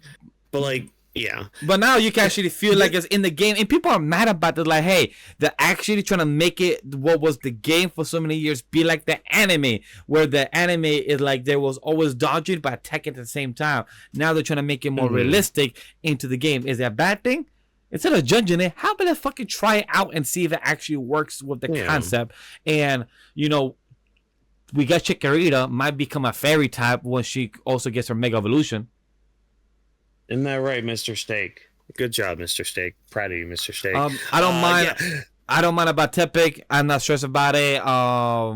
Yeah. But now you can actually feel like it's in the game. And people are mad about it. Like, hey, they're actually trying to make it what was the game for so many years be like the anime. Where the anime is like there was always dodging but attacking at the same time. Now they're trying to make it more realistic into the game. Is that a bad thing? Instead of judging it, how about I fucking try it out and see if it actually works with the concept? And, you know, we got Chikorita might become a fairy type when she also gets her Mega Evolution. Isn't that right, Mr. Steak? Good job, Mr. Steak. Proud of you, Mr. Steak. I don't mind. Yeah. I don't mind about Tepig. I'm not stressed about it. I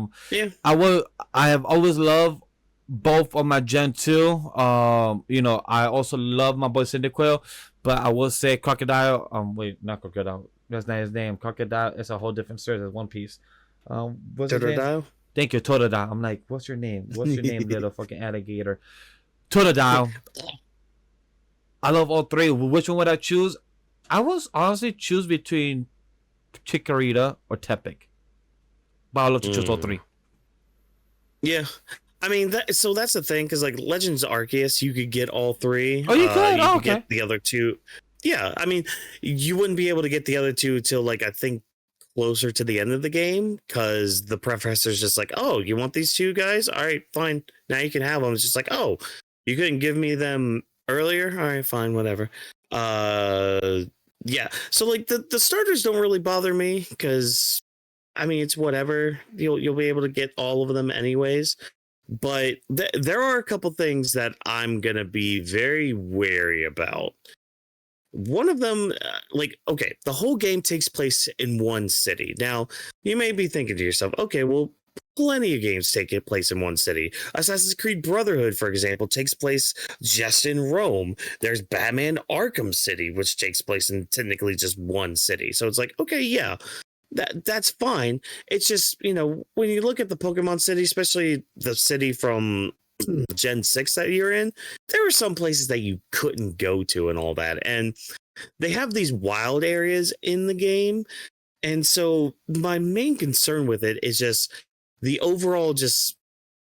have always loved both of my Gen 2. You know, I also love my boy Cyndaquil, but I will say Crocodile. Wait, not Crocodile. That's not his name. Crocodile is a whole different series. It's One Piece. What's Totodile? Thank you, Totodile. I'm like, what's your name? What's your name, little fucking alligator? Totodile. I love all three. Which one would I choose? I was honestly choose between Chikorita or Tepig. But I'll love to choose all three. Yeah. I mean, that's the thing, because like Legends Arceus, you could get all three. Oh, you could? You could get the other two. Yeah, I mean, you wouldn't be able to get the other two till like I think closer to the end of the game, because the professor's just like, oh, you want these two guys? All right, fine. Now you can have them. It's just like, oh, you couldn't give me them earlier? All right, fine, whatever. Yeah. So like the starters don't really bother me, because I mean it's whatever. You'll be able to get all of them anyways. But there are a couple things that I'm gonna be very wary about. One of them, like, okay, the whole game takes place in one city. Now, you may be thinking to yourself, okay, well, plenty of games take place in one city. Assassin's Creed Brotherhood, for example, takes place just in Rome. There's Batman Arkham City, which takes place in technically just one city. So it's like, okay, yeah, that's fine. It's just, you know, when you look at the Pokemon City, especially the city from Gen 6 that you're in, there were some places that you couldn't go to and all that. And they have these wild areas in the game. And so my main concern with it is just the overall just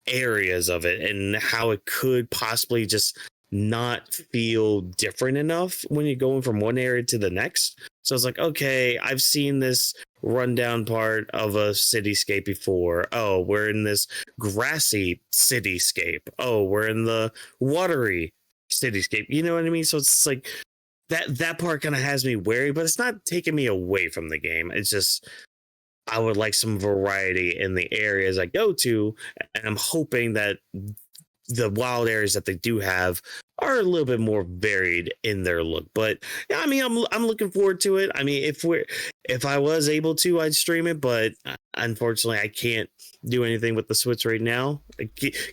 areas of it and how it could possibly just not feel different enough when you're going from one area to the next. So it's like, okay, I've seen this rundown part of a cityscape before. Oh, we're in this grassy cityscape. Oh, we're in the watery cityscape. You know what I mean? So it's like that part kind of has me wary, but it's not taking me away from the game. It's just I would like some variety in the areas I go to, and I'm hoping that the wild areas that they do have are a little bit more varied in their look. But yeah, I mean, I'm looking forward to it. I mean, if I was able to, I'd stream it, but unfortunately, I can't do anything with the Switch right now.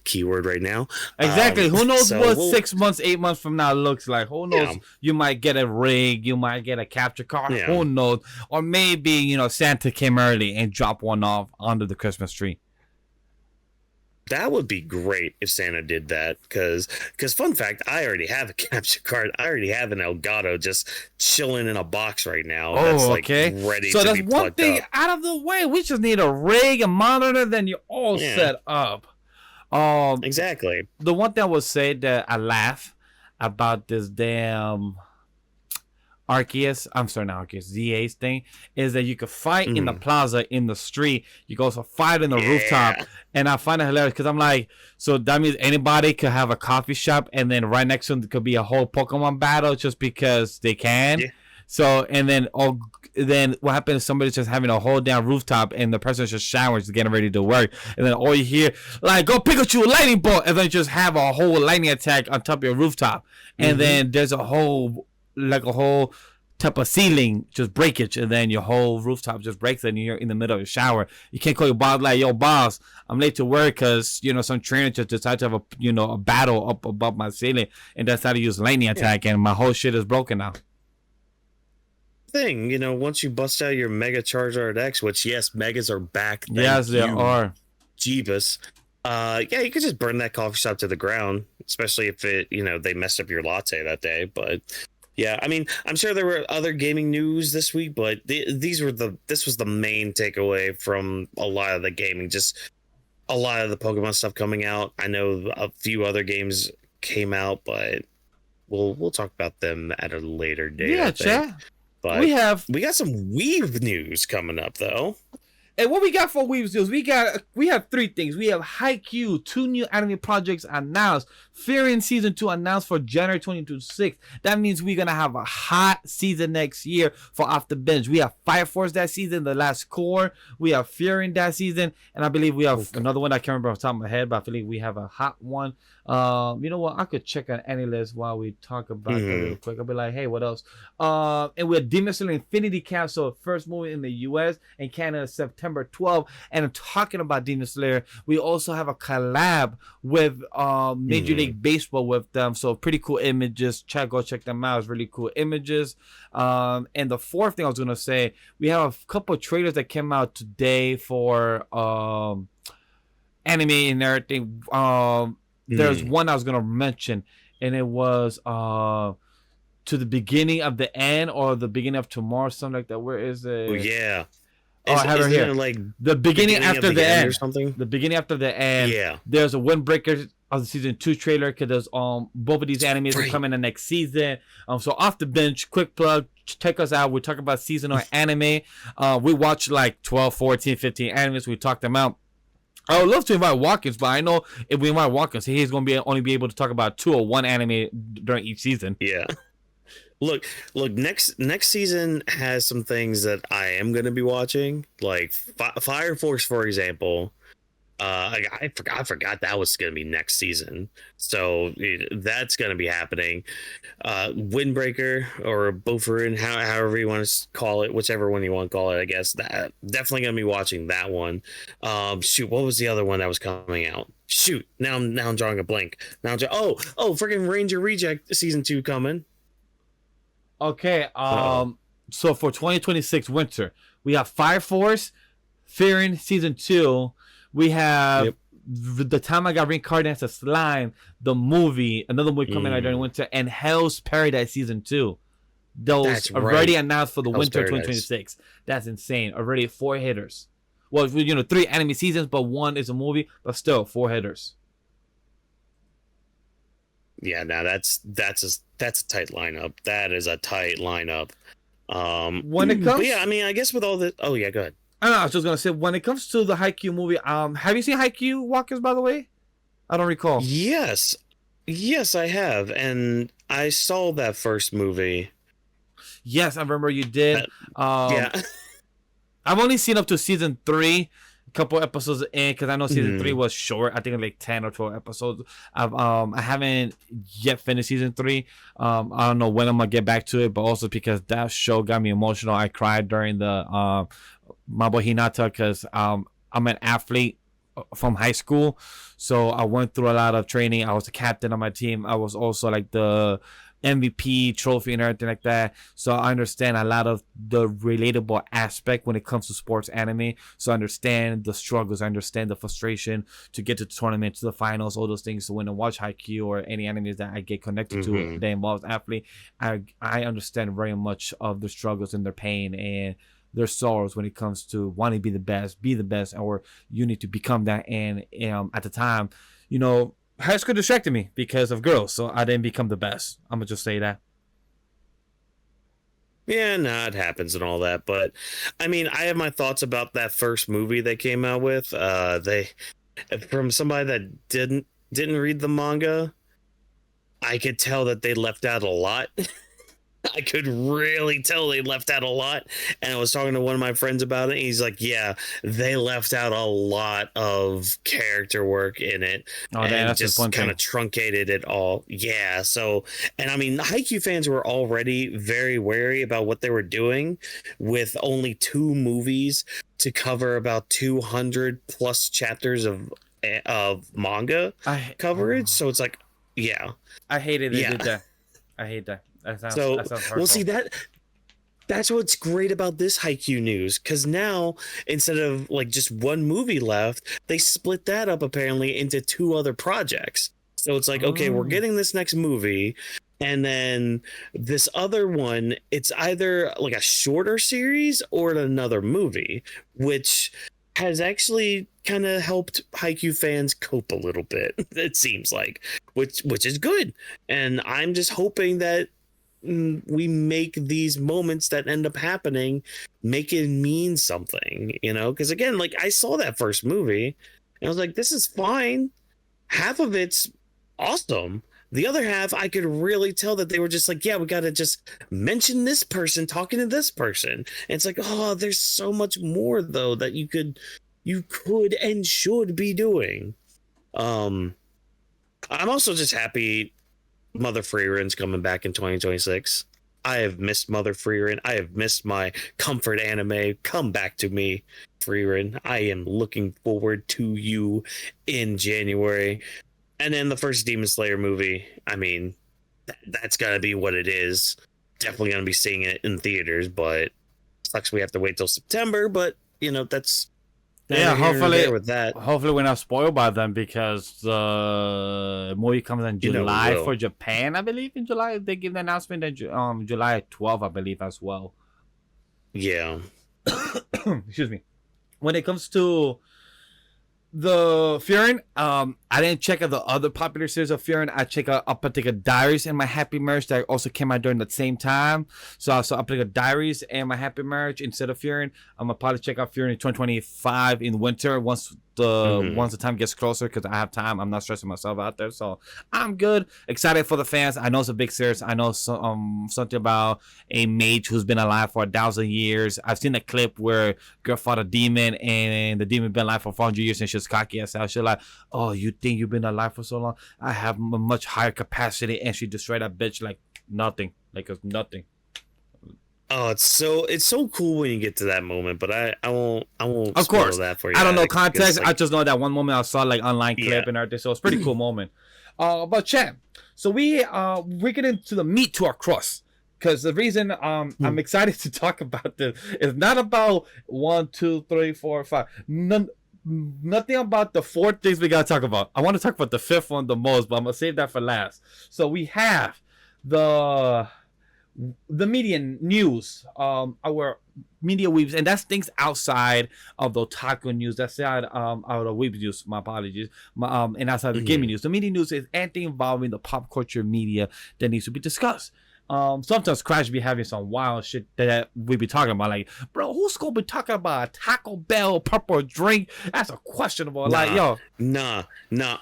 Keyword right now. Exactly. Who knows so what 6 months, 8 months from now looks like? Who knows? Yeah. You might get a rig. You might get a capture card. Yeah. Who knows? Or maybe Santa came early and dropped one off under the Christmas tree. That would be great if Santa did that, because fun fact, I already have a capture card. I already have an Elgato just chilling in a box right now. That's okay. Ready so to that's be one plugged thing up. out of the way. We just need a rig, a monitor, then you're all set up. Exactly. The one thing I would say that I laugh about this damn ZA's thing is that you could fight in the plaza, in the street. You can also fight in the rooftop. And I find it hilarious because I'm like, so that means anybody could have a coffee shop and then right next to them could be a whole Pokemon battle just because they can. Yeah. So, and then what happens is somebody's just having a whole damn rooftop and the person's just showering, just getting ready to work. And then all you hear, like, go Pikachu, lightning bolt. And then just have a whole lightning attack on top of your rooftop. And then there's a whole type of ceiling just breakage, and then your whole rooftop just breaks, and you're in the middle of your shower. You can't call your boss like, yo, boss, I'm late to work because some trainer just decided to have a battle up above my ceiling and that's how to use lightning attack, and my whole shit is broken now. Thing, once you bust out your Mega Charizard X, which yes, Megas are back. Yes, they are. Jeebus. Yeah, you could just burn that coffee shop to the ground, especially if it, they messed up your latte that day. But yeah, I mean, I'm sure there were other gaming news this week, but this was the main takeaway from a lot of the gaming, just a lot of the Pokemon stuff coming out. I know a few other games came out, but we'll talk about them at a later date. Yeah, chat. But we got some Weeb news coming up though. And what we got for Weebs news, we have three things. We have Haikyu, 2 new anime projects announced. Frieren Season 2 announced for January 2026. That means we're going to have a hot season next year for Off the Bench. We have Fire Force that season, The Last Core. We have Frieren that season. And I believe we have another one I can't remember off the top of my head, but I believe we have a hot one. You know what? I could check on any list while we talk about it real quick. I'll be like, hey, what else? And we're Demon Slayer Infinity Castle, first movie in the US and Canada, September 12th. And talking about Demon Slayer, we also have a collab with Major League Baseball with them. So pretty cool images. Go check them out. It's really cool images. And the fourth thing I was gonna say, we have a couple of trailers that came out today for anime and everything. There's one I was gonna mention, and it was to the beginning of the end or the beginning of tomorrow, something like that. Where is it? Oh yeah. I have it here. Like the beginning after the end or something. The beginning after the end. Yeah. There's a Windbreaker of the season 2 trailer because there's both of these animes are coming in next season. So Off the Bench, quick plug. Check us out. We talk about seasonal anime. We watch like 12, 14, 15 animes. We talk them out. I would love to invite Whawkins, but I know if we invite Whawkins, he's going to only be able to talk about 2 or 1 anime during each season. Yeah. Look. Next season has some things that I am going to be watching, like Fire Force, for example. I forgot that was going to be next season, so that's going to be happening. Windbreaker or Boferen, however you want to call it, whichever one you want to call it, I guess. That definitely going to be watching that one. Shoot, what was the other one that was coming out? Shoot, now I'm drawing a blank. Freaking Ranger Reject season 2 coming. Okay. So for 2026 winter, we have Fire Force, Frieren season 2. We have The Time I Got Reincarnated as a Slime, the movie, another movie coming out during winter, and Hell's Paradise season 2. Those already announced for the winter 2026. That's insane. Already 4 hitters. Well, 3 anime seasons, but 1 is a movie. But still, 4 headers. Yeah, now that's a tight lineup. That is a tight lineup. When it comes, but yeah, I mean, I guess with all the, oh yeah, go ahead. I was just gonna say, when it comes to the Haikyu movie, have you seen Haikyu, Whawkins, by the way? I don't recall. Yes, I have, and I saw that first movie. Yes, I remember you did. Yeah, I've only seen up to season 3, a couple episodes in, because I know season 3 was short. I think like 10 or 12 episodes. I haven't yet finished season 3. I don't know when I'm gonna get back to it, but also because that show got me emotional. I cried during the Mabo Hinata, because I'm an athlete from high school, so I went through a lot of training. I was the captain of my team. I was also like the MVP trophy and everything like that. So I understand a lot of the relatable aspect when it comes to sports anime. So I understand the struggles. I understand the frustration to get to the tournament, to the finals, all those things. So when I watch Haikyu or any animes that I get connected to that involves athlete, I understand very much of the struggles and their pain and their sorrows when it comes to wanting to be the best, or you need to become that. And at the time, high school distracted me because of girls, so I didn't become the best. I'm gonna just say that. Yeah, it happens and all that, but I mean, I have my thoughts about that first movie they came out with. They, from somebody that didn't read the manga, I could tell that they left out a lot. I could really tell they left out a lot. And I was talking to one of my friends about it. And he's like, yeah, they left out a lot of character work in it. Oh, and that's just kind of truncated it all. Yeah. So, and I mean, the Haikyu fans were already very wary about what they were doing with only 2 movies to cover about 200 plus chapters of manga coverage. So it's like, yeah. I hated they did that. I hate that. That sounds hurtful. Well, see, that's what's great about this Haikyu news, because now instead of like just 1 movie left, they split that up apparently into 2 other projects. So it's like, okay, we're getting this next movie, and then this other one, it's either like a shorter series or another movie, which has actually kind of helped Haikyu fans cope a little bit, it seems like, which is good. And I'm just hoping that we make these moments that end up happening make it mean something, because again, like, I saw that first movie and I was like, this is fine. Half of it's awesome. The other half, I could really tell that they were just like, yeah, we got to just mention this person talking to this person. And it's like, oh, there's so much more though that you could and should be doing. I'm also just happy Mother Frieren's coming back in 2026. I have missed Mother Frieren. I have missed my comfort anime. Come back to me, Frieren. I am looking forward to you in January. And then the first Demon Slayer movie, I mean, that's gotta be what it is. Definitely gonna be seeing it in theaters, but sucks we have to wait till September, but that's hopefully with that. Hopefully we're not spoiled by them, because the movie comes in July for Japan, I believe. In July they give the announcement that July 12th, I believe, as well. Yeah. Excuse me. When it comes to the Frieren, I didn't check out the other popular series of Frieren. I check out Particular Diaries and My Happy Marriage that also came out during the same time. So I saw Particular Diaries and My Happy Marriage instead of Frieren. I'm gonna probably check out Frieren in 2025 in winter once the time gets closer, because I have time. I'm not stressing myself out there, so I'm good. Excited for the fans. I know it's a big series. I know something about a mage who's been alive for 1,000 years. I've seen a clip where girl fought a demon and the demon been alive for 400 years, and she's cocky as hell. She's like, oh, you think you've been alive for so long? I have a much higher capacity. And she destroyed that bitch like nothing. Like it's nothing. Oh, it's so cool when you get to that moment, but I won't of course spoil that for you. I don't know context. I just know that one moment I saw like online clip and everything, so it's pretty cool moment. But champ, so we're getting to the meat to our crust, because the reason I'm excited to talk about this is not about 1, 2, 3, 4, 5. Nothing about the 4 things we gotta talk about. I want to talk about the 5th one the most, but I'm gonna save that for last. So we have the the media news, our media weebs, and that's things outside of the otaku news. That's out of weebs news. My apologies. And outside the gaming news, the media news is anything involving the pop culture media that needs to be discussed. Sometimes Crash be having some wild shit that we be talking about, like, bro, who's gonna be talking about a Taco Bell purple drink? That's a questionable. Like, yo, nah,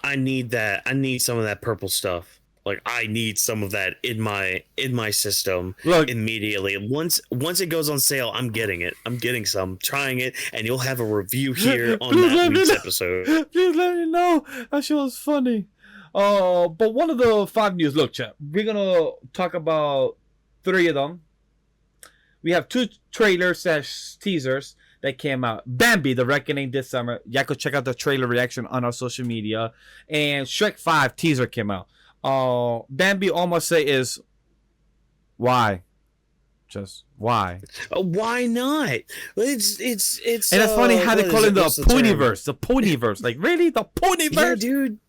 I need that. I need some of that purple stuff. Like, I need some of that in my system. Look, immediately. Once it goes on sale, I'm getting it. I'm getting some, trying it, and you'll have a review here on that week's episode. Please let me know. That shit was funny. But one of the 5 news. Look, chat. We're gonna talk about 3 of them. We have 2 trailers / teasers that came out. Bambi, The Reckoning this summer. Y'all could check out the trailer reaction on our social media. And Shrek 5 teaser came out. Bambi, all I must say is, why? Just why? Why not? It's and it's funny how they call it the Ponyverse. The Ponyverse. Like, really? The Ponyverse? Yeah, dude.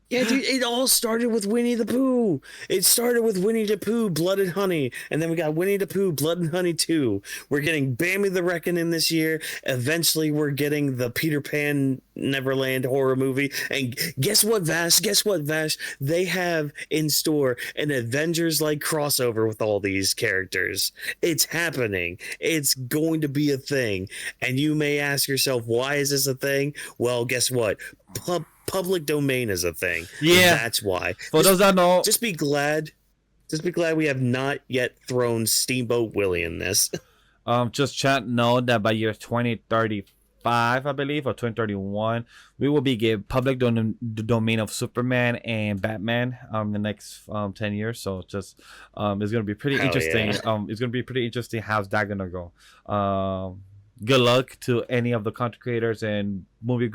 Yeah, dude, it all started with Winnie the Pooh. It started with Winnie the Pooh, Blood and Honey. And then we got Winnie the Pooh, Blood and Honey 2. We're getting Bambi the Reckoning this year. Eventually, we're getting the Peter Pan Neverland horror movie. And guess what, Vash? They have in store an Avengers-like crossover with all these characters. It's happening. It's going to be a thing. And you may ask yourself, why is this a thing? Well, guess what? Public domain is a thing. Yeah, that's why. For those that know, just be glad we have not yet thrown Steamboat Willie in this. Just chat know that by year 2035, I believe, or 2031, we will be getting public domain of Superman and Batman the next 10 years. So just it's gonna be pretty interesting. Yeah. It's gonna be pretty interesting. How's that gonna go? Good luck to any of the content creators and movie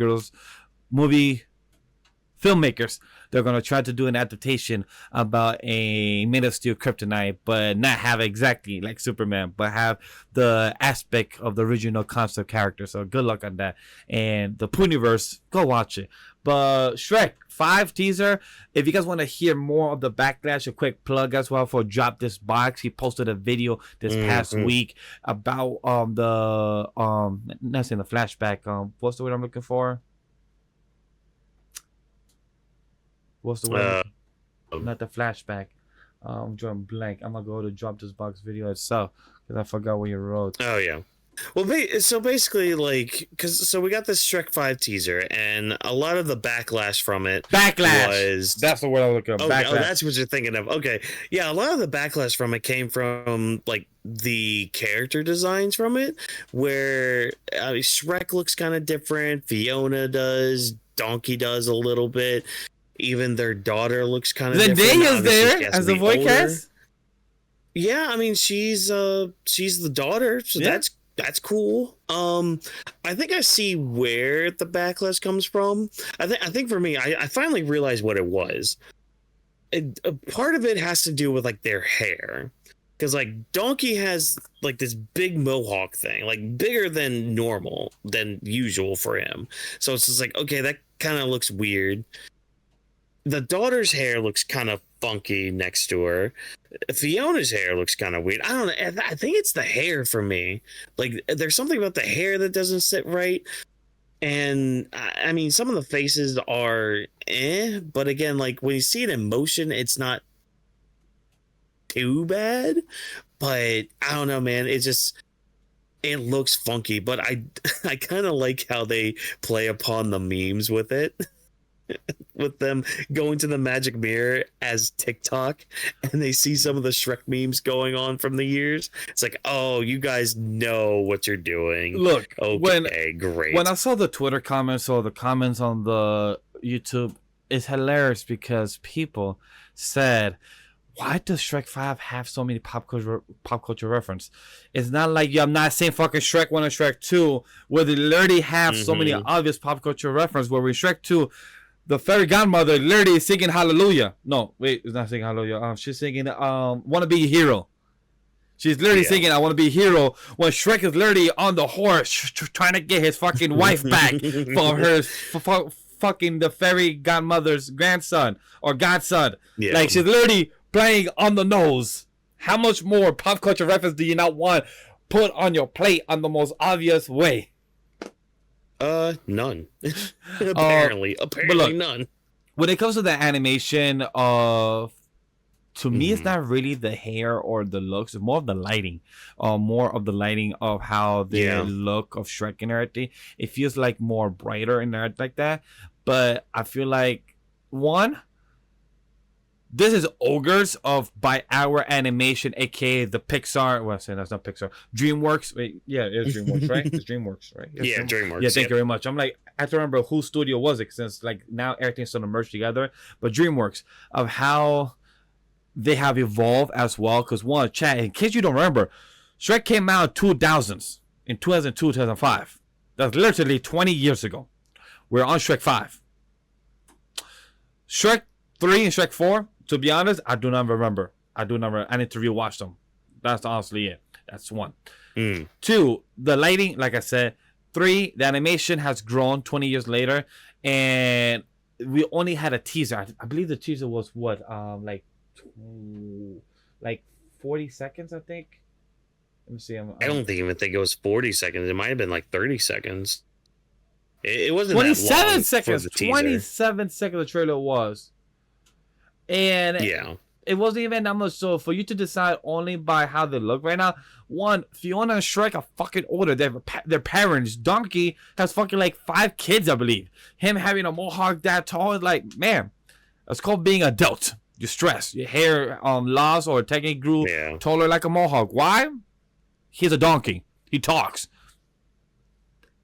filmmakers. They're going to try to do an adaptation about a Man of Steel kryptonite, but not have exactly like Superman, but have the aspect of the original concept character. So good luck on that. And the Ponyverse, go watch it. But Shrek 5 teaser, if you guys want to hear more of the backlash, a quick plug as well for Drop This Box. He posted a video this past week about not saying the flashback, what's the word I'm looking for? What's the word? Not the flashback. I'm drawing blank. I'm gonna go to Drop This Box video itself because I forgot what you wrote. Oh yeah. Well, so basically, like, so we got this Shrek 5 teaser, and a lot of the backlash from it was... That's the word I'm looking for. Oh, that's what you're thinking of. Okay. Yeah, a lot of the backlash from it came from, like, the character designs from it, where Shrek looks kind of different, Fiona does, Donkey does a little bit, even their daughter looks kind of different. Zendaya's there as a voice cast? Yeah, I mean, she's the daughter, so yeah. That's cool. I think I see where the backlash comes from. I think for me, I finally realized what it was. A part of it has to do with like their hair, because like Donkey has like this big mohawk thing, like bigger than usual for him. So it's just like, okay, that kind of looks weird. The daughter's hair looks kind of funky next to her. Fiona's hair looks kind of weird. I don't know. I think it's the hair for me. Like, there's something about the hair that doesn't sit right. And I mean, some of the faces are but again, like when you see it in motion, it's not too bad. But I don't know, man. It looks funky. But I kind of like how they play upon the memes with it. With them going to the magic mirror as TikTok, and they see some of the Shrek memes going on from the years. It's like, oh, you guys know what you're doing. Look, okay, great. When I saw the Twitter comments or the comments on the YouTube, it's hilarious because people said, why does Shrek 5 have so many pop culture reference? It's not like I'm not saying fucking Shrek 1 and Shrek 2, where they literally have so many obvious pop culture reference, where we Shrek 2, the fairy godmother literally is singing Hallelujah. No, wait, it's not singing Hallelujah. She's singing Wanna Be a Hero. She's literally singing I Wanna Be a Hero when Shrek is literally on the horse trying to get his fucking wife back for her fucking the fairy godmother's grandson or godson. Yeah. Like, she's literally playing on the nose. How much more pop culture reference do you not want put on your plate on the most obvious way? None. Apparently look, none. When it comes to the animation of, to me, it's not really the hair or the looks. It's more of the lighting. More of the lighting of how they look of Shrek and everything. It feels like more brighter and everything like that. But I feel like, one, this is Ogres by Our Animation, aka the Pixar. Well, I say that's not Pixar. DreamWorks. Wait, yeah, it is DreamWorks, right? It's DreamWorks, right? It's DreamWorks. Yeah, thank you very much. I'm like, I have to remember whose studio was it, since like now everything's starting to merge together. But DreamWorks, of how they have evolved as well. Because one, chat, in case you don't remember, Shrek came out in 2000s, in 2002, 2005. That's literally 20 years ago. We're on Shrek 5. Shrek 3 and Shrek 4, to be honest, I do not remember. I need to rewatch them. That's honestly it. That's one. 2, the lighting, like I said. 3, the animation has grown 20 years later. And we only had a teaser. I believe the teaser was what? Like 40 seconds, I think. Let me see. I don't even think it was 40 seconds. It might have been like 30 seconds. It wasn't 27 seconds. 27 seconds the trailer was. And it wasn't even that much. So for you to decide only by how they look right now, one, Fiona and Shrek are fucking older. Their parents, Donkey, has fucking like 5 kids, I believe. Him having a mohawk that tall is like, man, that's called being adult. You're stressed. Your hair lost or technically grew taller like a mohawk. Why? He's a donkey. He talks.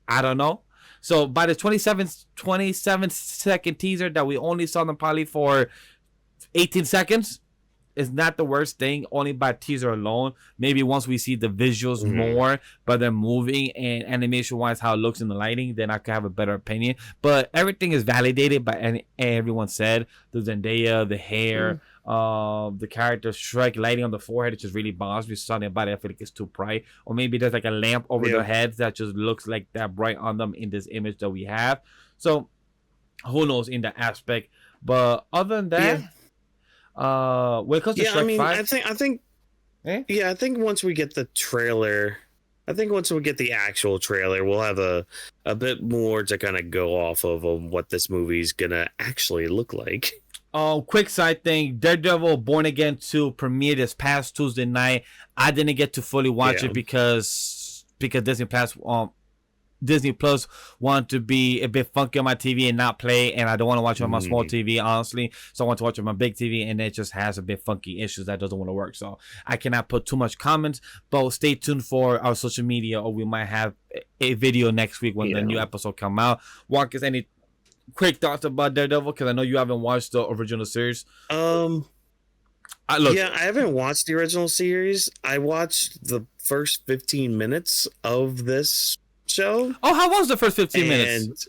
I don't know. So by the 27 second teaser that we only saw them probably for 18 seconds, is not the worst thing, only by teaser alone. Maybe once we see the visuals more, but they're moving and animation-wise, how it looks in the lighting, then I could have a better opinion. But everything is validated by everyone said. The Zendaya, the hair, the character Shrek lighting on the forehead, it just really bothers me. Something about it, I feel like it's too bright. Or maybe there's like a lamp over their heads that just looks like that bright on them in this image that we have. So who knows in that aspect. But other than that, when it comes to Shrek 5, I think once we get the trailer, once we get the actual trailer, we'll have a bit more to kind of go off of what this movie's gonna actually look like. Quick side thing, Daredevil Born Again 2 premiered this past Tuesday night. I didn't get to fully watch it because Disney Plus wanted to be a bit funky on my TV and not play, and I don't want to watch it on my small TV, honestly. So I want to watch it on my big TV, and it just has a bit funky issues that doesn't want to work. So I cannot put too much comments, but stay tuned for our social media, or we might have a video next week when the new episode come out. Whawkins, any quick thoughts about Daredevil? Because I know you haven't watched the original series. I haven't watched the original series. I watched the first 15 minutes of this show. Oh, how was the first 15 minutes?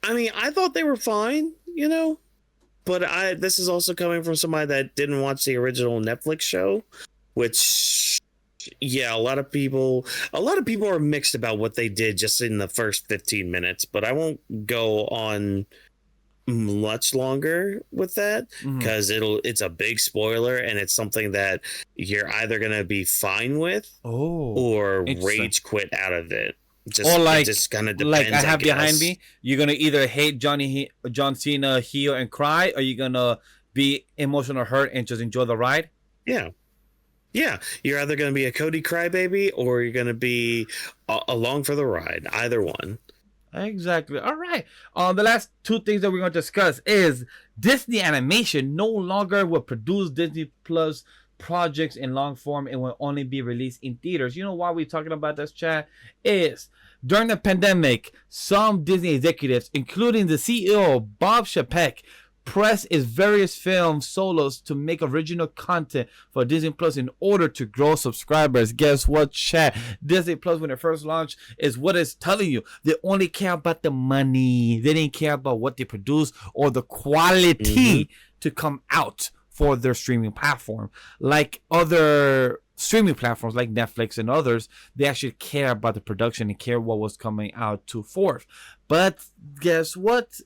I mean, I thought they were fine, but this is also coming from somebody that didn't watch the original Netflix show, which a lot of people are mixed about what they did just in the first 15 minutes, but I won't go on much longer with that because it's a big spoiler, and it's something that you're either gonna be fine with or rage quit out of it. It just kind of depends. Like I have behind me, you're gonna either hate John Cena heel and cry, or you're gonna be emotional hurt and just enjoy the ride. Yeah, you're either gonna be a Cody crybaby or you're gonna be along for the ride. Either one. Exactly. All right. The last 2 things that we're going to discuss is Disney Animation no longer will produce Disney Plus projects in long form. It will only be released in theaters. You know why we're talking about this, chat? Is during the pandemic, some Disney executives, including the CEO Bob Chapek, pressed its various film solos to make original content for Disney Plus in order to grow subscribers. Guess what, chat? Disney Plus, when it first launched, is what it's telling you. They only care about the money. They didn't care about what they produce or the quality to come out for their streaming platform. Like other streaming platforms like Netflix and others, they actually care about the production and care what was coming out to forth. But guess what?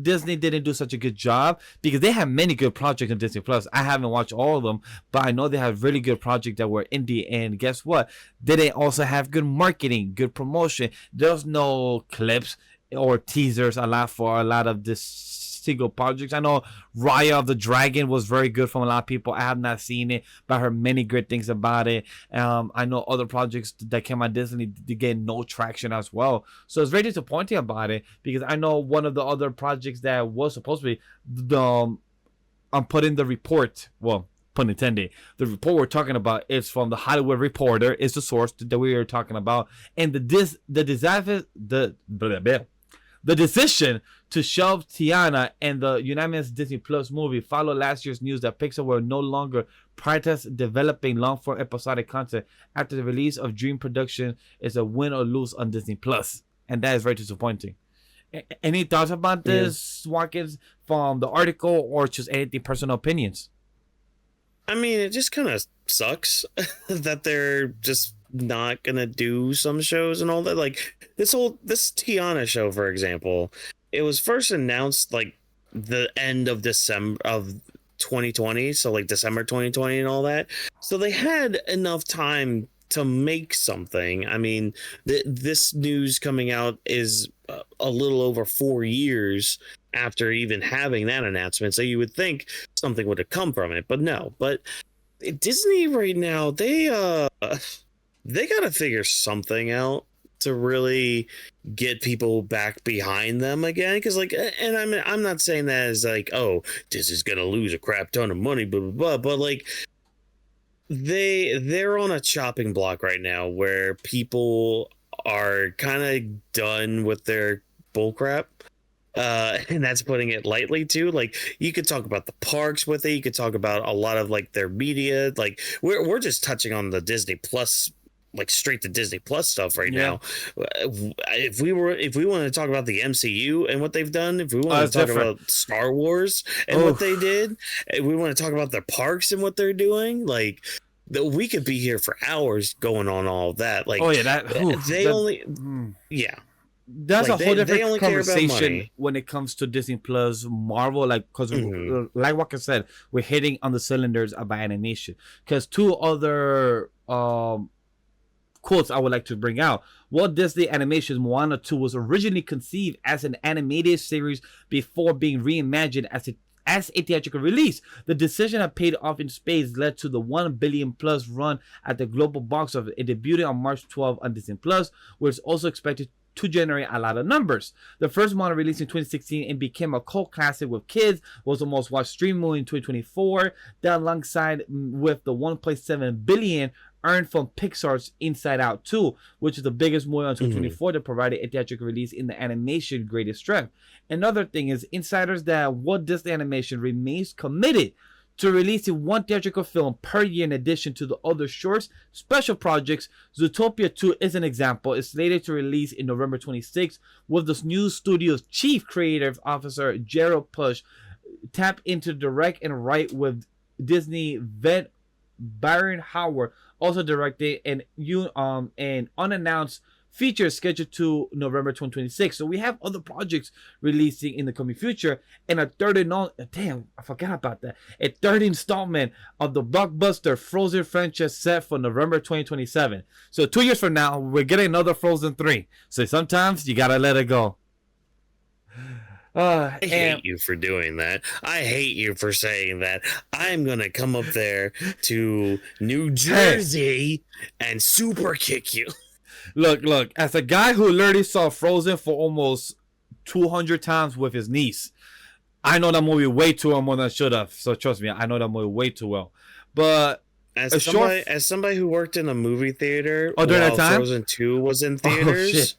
Disney didn't do such a good job because they have many good projects on Disney Plus. I haven't watched all of them, but I know they have really good projects that were indie. And guess what? They didn't also have good marketing, good promotion. There's no clips or teasers a lot for a lot of this single projects. I know Raya of the Dragon was very good from a lot of people. I have not seen it, but I heard many great things about it. I know other projects that came on Disney to get no traction as well. So it's very disappointing about it because I know one of the other projects that was supposed to be I'm putting the report. Well, pun intended. The report we're talking about is from the Hollywood Reporter. Is the source that we are talking about, and the decision to shelve Tiana and the unanimous Disney Plus movie followed last year's news that Pixar will no longer prioritize developing long-form episodic content after the release of Dream Production is a win or lose on Disney Plus, and that is very disappointing. Any thoughts about this, Whawkins, from the article or just anything personal opinions? I mean, it just kind of sucks that they're just not gonna do some shows and all that. Like this Tiana show, for example, it was first announced like the end of December of 2020, so like December 2020 and all that. So they had enough time to make something. I mean, this news coming out is a little over 4 years after even having that announcement, so you would think something would have come from it, but no. But Disney right now, they gotta figure something out to really get people back behind them again. Because like, and I'm not saying that as like, oh, Disney's gonna lose a crap ton of money, blah blah blah, but like they're on a chopping block right now where people are kind of done with their bullcrap. And that's putting it lightly too. Like you could talk about the parks with it. You could talk about a lot of like their media. Like we're just touching on the Disney Plus, like straight to Disney Plus stuff right now. If we want to talk about the MCU and what they've done, if we want to talk about Star Wars and what they did, if we want to talk about their parks and what they're doing, like we could be here for hours going on all of that. Like, that's like a whole different conversation when it comes to Disney Plus, Marvel, like, because like Walker said, we're hitting on the cylinders about animation. Because two other quotes I would like to bring out. Walt Disney Animation's Moana 2 was originally conceived as an animated series before being reimagined as a theatrical release. The decision that paid off in spades led to the 1 billion plus run at the global box office. It debuted on March 12 on Disney Plus, where it's also expected to generate a lot of numbers. The first Moana released in 2016 and became a cult classic with kids, was the most watched stream movie in 2024, that alongside with the 1.7 billion earned from Pixar's Inside Out 2, which is the biggest movie on 2024 that provided a theatrical release in the animation greatest strength. Another thing is insiders that Walt Disney Animation remains committed to releasing one theatrical film per year in addition to the other shorts, special projects. Zootopia 2 is an example. It's slated to release in November 26th, with the new studio's chief creative officer, Gerald Push, tap into direct and write with Disney vet Byron Howard, also directed an unannounced feature scheduled to November 2026. So we have other projects releasing in the coming future, and a third installment of the blockbuster Frozen franchise set for November 2027. So 2 years from now, we're getting another Frozen 3. So sometimes you gotta let it go. I hate you for doing that. I hate you for saying that. I'm gonna come up there to New Jersey and super kick you. Look, as a guy who literally saw Frozen for almost 200 times with his niece, I know that movie way too well more than I should have. So trust me, I know that movie way too well. But as somebody who worked in a movie theater during that time, Frozen 2 was in theaters,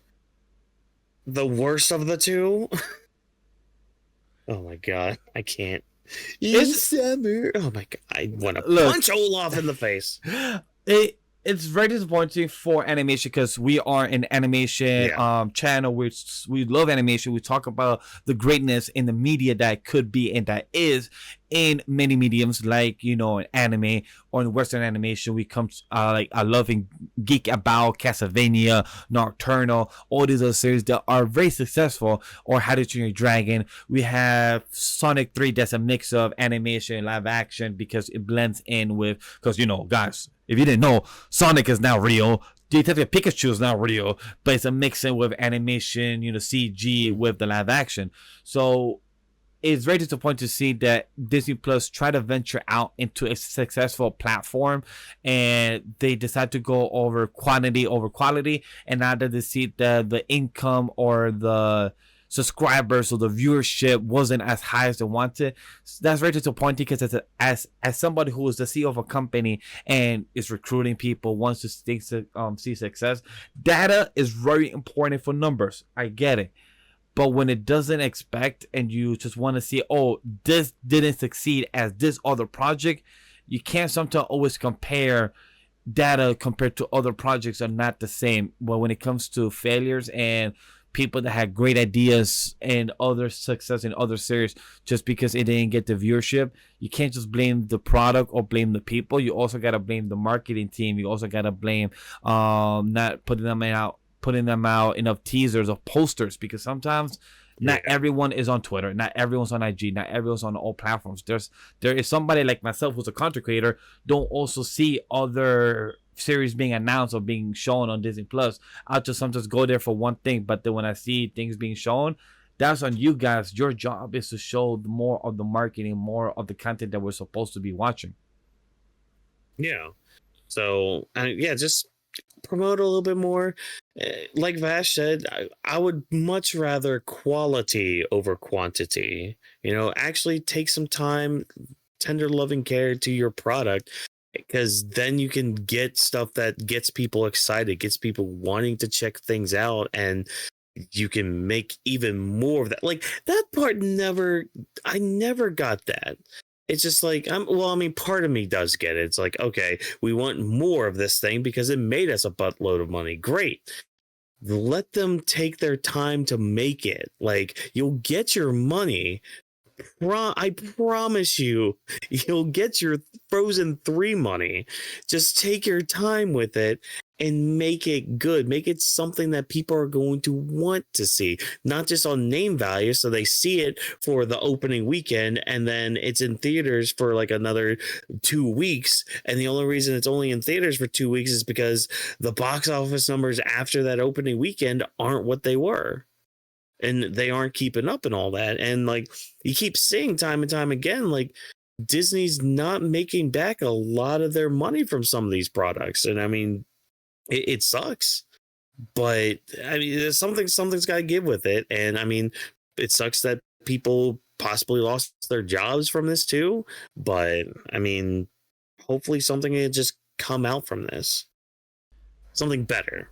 the worst of the two. Oh my god, I can't. Summer. Oh my god, I want to punch Olaf in the face. It's very disappointing for animation because we are an animation channel which we love animation. We talk about the greatness in the media that could be and that is in many mediums, like, you know, in anime or in Western animation. We come like I loving geek about Castlevania, Nocturnal, all these other series that are very successful, or How to Train Your Dragon. We have Sonic 3 that's a mix of animation and live action because it blends in with, because, you know, guys, if you didn't know, Sonic is now real. Detective Pikachu is now real, but it's a mix in with animation, you know, CG with the live action. So it's very disappointing to see that Disney Plus try to venture out into a successful platform, and they decide to go over quantity over quality, and now that they see that the income or the subscribers or the viewership wasn't as high as they wanted. That's very disappointing, because as somebody who is the CEO of a company and is recruiting people, wants to see success, data is very important for numbers. I get it. But when it doesn't expect, and you just want to see, oh, this didn't succeed as this other project, you can't sometimes always compare data compared to other projects are not the same. But when it comes to failures and people that had great ideas and other success in other series, just because it didn't get the viewership, you can't just blame the product or blame the people. You also got to blame the marketing team. You also got to blame not putting them out enough teasers or posters, because sometimes not everyone is on Twitter, not everyone's on IG, not everyone's on all platforms. There is somebody like myself who's a content creator, don't also see other series being announced or being shown on Disney Plus. I'll just sometimes go there for one thing, but then when I see things being shown, that's on you guys. Your job is to show more of the marketing, more of the content that we're supposed to be watching. Yeah. So just promote a little bit more. Like Vash said, I would much rather quality over quantity. You know, actually take some time, tender loving care to your product, because then you can get stuff that gets people excited, gets people wanting to check things out, and you can make even more of that. Like, that part I never got that. It's just like, part of me does get it. It's like, okay, we want more of this thing because it made us a buttload of money. Great. Let them take their time to make it. Like, you'll get your money. I promise you'll get your Frozen 3 money. Just take your time with it and make it good. Make it something that people are going to want to see, not just on name value, so they see it for the opening weekend and then it's in theaters for like another 2 weeks. And the only reason it's only in theaters for 2 weeks is because the box office numbers after that opening weekend aren't what they were. And they aren't keeping up and all that. And like, you keep seeing time and time again, like, Disney's not making back a lot of their money from some of these products. And I mean, it sucks, but I mean, something's got to give with it. And I mean, it sucks that people possibly lost their jobs from this too. But I mean, hopefully something will just come out from this, something better.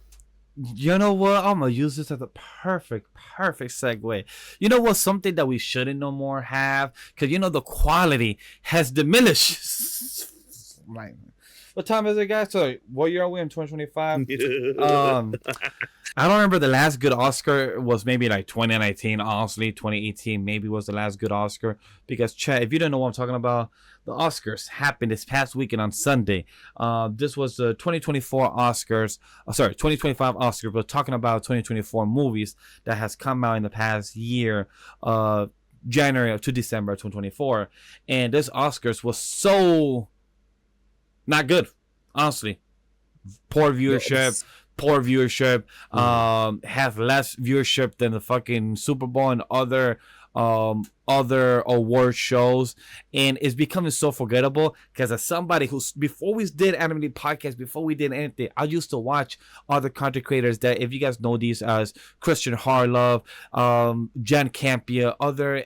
You know what? I'm gonna use this as a perfect segue. You know what? Something that we shouldn't no more have, because you know the quality has diminished. Right. What time is it, guys? So, what year are we in? 2025. I don't remember the last good Oscar was maybe like 2019. Honestly, 2018 maybe was the last good Oscar, because Chad, if you don't know what I'm talking about, the Oscars happened this past weekend on Sunday. This was the 2024 Oscars. 2025 Oscars. We're talking about 2024 movies that has come out in the past year, January to December 2024, and this Oscars was so not good, honestly. Poor viewership. Have less viewership than the fucking Super Bowl and other award shows, and it's becoming so forgettable. Because as somebody who's, before we did anime podcast, before we did anything, I used to watch other content creators that, if you guys know these, as Christian Harlove, Jan Campia, other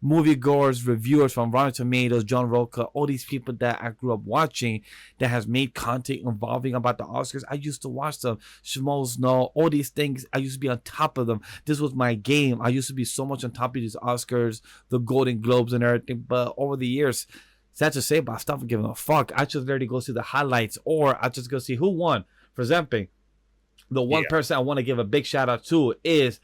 moviegoers, reviewers from Rotten Tomatoes, John Roca, all these people that I grew up watching that has made content involving about the Oscars. I used to watch them. Shmo Snow, all these things. I used to be on top of them. This was my game. I used to be so much on top of these Oscars, the Golden Globes and everything. But over the years, sad to say, but I stopped giving a fuck. I just literally go see the highlights, or I just go see who won. For example, the one person I want to give a big shout out to is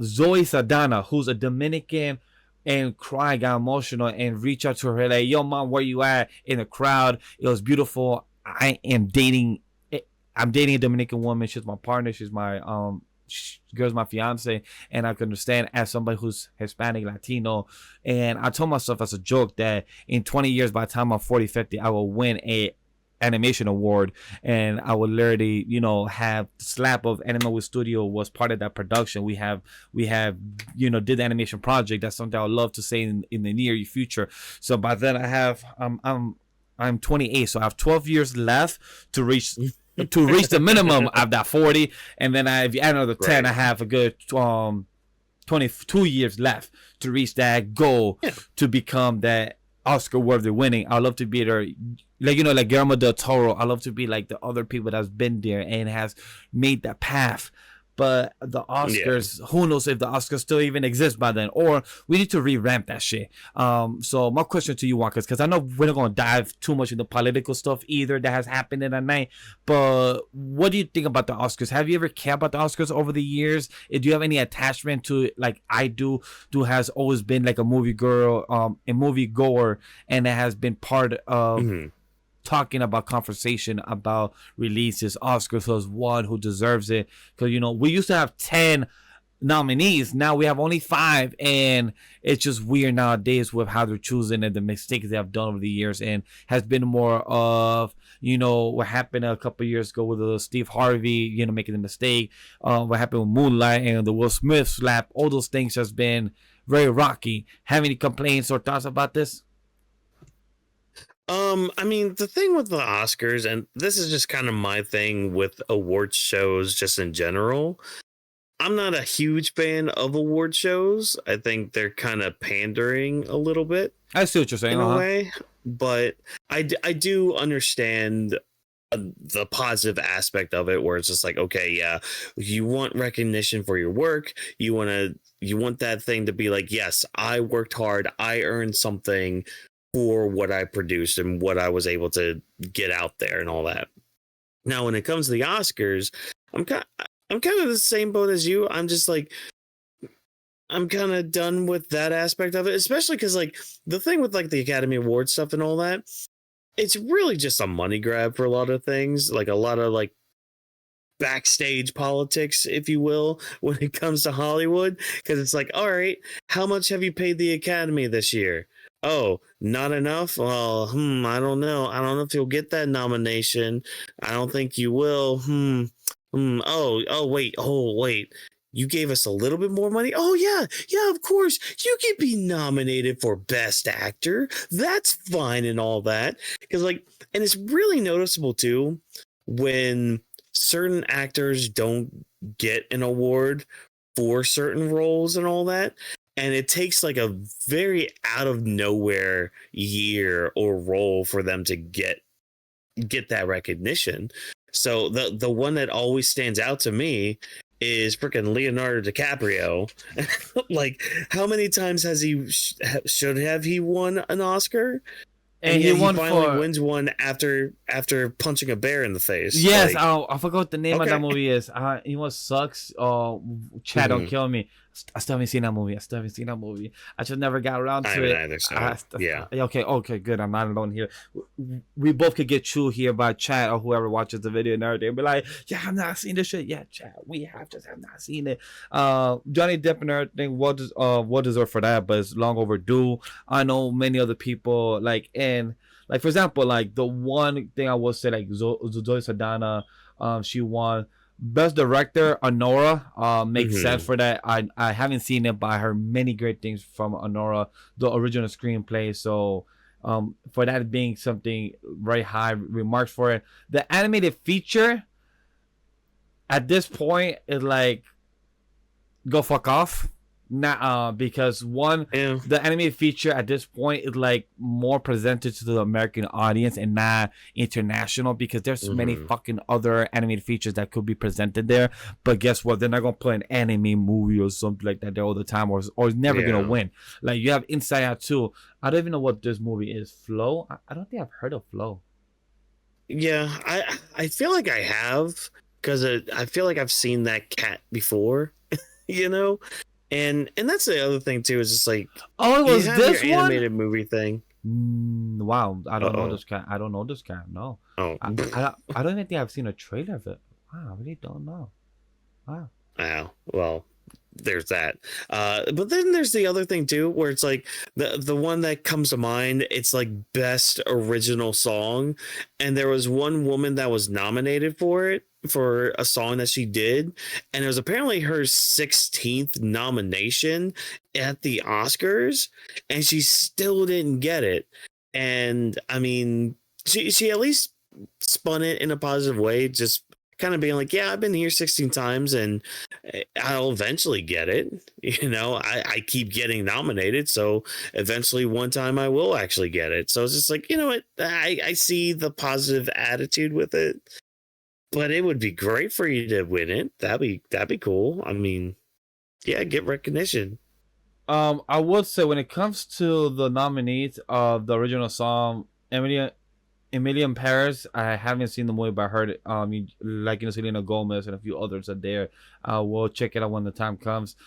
Zoe Saldana, who's a Dominican, and cry, got emotional, and reach out to her like, yo, mom, where you at? In the crowd. It was beautiful. I am dating I'm dating a Dominican woman. She's my partner. She's my girl's my fiance, and I can understand as somebody who's Hispanic, Latino, and I told myself as a joke that in 20 years, by the time I'm 40, 50, I will win a animation award, and I would literally, have the slap of Anime with Studio was part of that production. We have did the animation project. That's something I would love to say in the near future. So by then I have I'm 28, so I have 12 years left to reach the minimum of that 40, and then if you add another 10, I have a good 22 years left to reach that goal to become that Oscar worthy winning. I'd love to be there, like Guillermo del Toro. I love to be like the other people that's been there and has made that path. But the Oscars, who knows if the Oscars still even exist by then, or we need to revamp that shit. So my question to you, Whawkins, because I know we're not going to dive too much into political stuff either that has happened in the night, but what do you think about the Oscars? Have you ever cared about the Oscars over the years? Do you have any attachment to it? Like I do, who has always been like a movie girl, a movie goer, and it has been part of talking about conversation about releases. Oscars was one who deserves it, because we used to have 10 nominees, now we have only 5, and it's just weird nowadays with how they're choosing and the mistakes they have done over the years, and has been more of what happened a couple of years ago with Steve Harvey making the mistake, what happened with Moonlight and the Will Smith slap. All those things has been very rocky. Have any complaints or thoughts about this? I mean, the thing with the Oscars, and this is just kind of my thing with awards shows just in general, I'm not a huge fan of award shows. I think they're kind of pandering a little bit. I see what you're saying. In a way, but I do understand the positive aspect of it, where it's just like, okay, yeah, you want recognition for your work. You want that thing to be like, yes, I worked hard. I earned something for what I produced and what I was able to get out there and all that. Now, when it comes to the Oscars, I'm kind of the same boat as you. I'm just like, I'm kind of done with that aspect of it, especially because like the thing with like the Academy Awards stuff and all that, it's really just a money grab for a lot of things, like a lot of like backstage politics, if you will, when it comes to Hollywood, because it's like, all right, how much have you paid the Academy this year? Oh, not enough? Well, I don't know. I don't know if you'll get that nomination. I don't think you will. Oh, wait. You gave us a little bit more money? Oh, yeah, of course. You can be nominated for Best Actor. That's fine and all that. Because, like, and it's really noticeable, too, when certain actors don't get an award for certain roles and all that. And it takes like a very out of nowhere year or role for them to get that recognition. So the one that always stands out to me is freaking Leonardo DiCaprio. Like, how many times has should have he won an Oscar? And he finally wins one after punching a bear in the face. Yes, like, I forgot what the name of that movie is. He was Sucks. Chad, don't kill me. I still haven't seen that movie. I just never got around to it. Either, so. Yeah. Okay, good. I'm not alone here. We both could get chewed here by Chad or whoever watches the video and everything. Be like, yeah, I've not seen this shit. Yeah, Chad, we have not seen it. Johnny Depp and everything. What deserve for that? But it's long overdue. I know many other people like for example, like the one thing I will say, like Zoe Saldana, she won Best Director. Anora makes sense for that. I haven't seen it, but I heard many great things from Anora, the original screenplay. So for that being something very high remarks for it. The animated feature at this point is like, go fuck off. Because the animated feature at this point is like more presented to the American audience and not international, because there's many fucking other animated features that could be presented there. But guess what? They're not gonna play an anime movie or something like that there all the time, or it's never gonna win. Like you have Inside Out 2. I don't even know what this movie is. Flow? I don't think I've heard of Flow. Yeah, I feel like I have, because I feel like I've seen that cat before, you know. And that's the other thing too, is just like, it was this your animated movie thing. Wow, I don't know Uh-oh. this guy. I don't know this guy. No, Oh, I don't even think I've seen a trailer of it. Wow, I really don't know. Wow. wow. Well, there's that. But then there's the other thing too, where it's like the one that comes to mind. It's like best original song, and there was one woman that was nominated for it for a song that she did, and it was apparently her 16th nomination at the Oscars, and she still didn't get it. And I mean, she at least spun it in a positive way, just kind of being like, yeah, I've been here 16 times and I'll eventually get it. You know, I keep getting nominated. So eventually one time I will actually get it. So it's just like, you know what? I see the positive attitude with it, but it would be great for you to win it. That'd be cool. I mean, yeah, get recognition. I would say when it comes to the nominees of the original song, Emily in Paris, I haven't seen the movie, but I heard it. Like, Selena Gomez and a few others are there. We'll check it out when the time comes.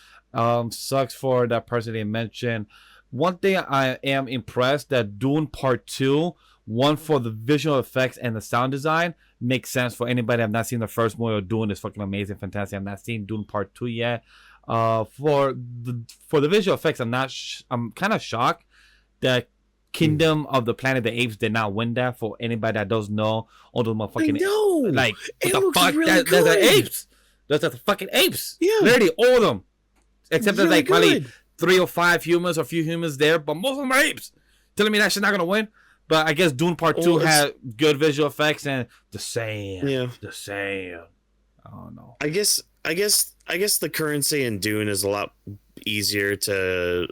Sucks for that person they mentioned. One thing I am impressed that Dune Part 2, one for the visual effects and the sound design, makes sense for anybody that have not seen the first movie. Or Dune is fucking amazing, fantastic. I've not seen Dune Part 2 yet. For the visual effects, I'm kind of shocked that Kingdom of the Planet of the Apes did not win that. For anybody that doesn't know, all those motherfucking like, what the fuck? Really that's the apes. That's the fucking apes. Yeah, literally all of them, except there's like probably 3 or 5 humans or a few humans there, but most of them are apes. Telling me that shit's not gonna win. But I guess Dune Part 2 had good visual effects and the same. The same. I don't know. I guess the currency in Dune is a lot easier to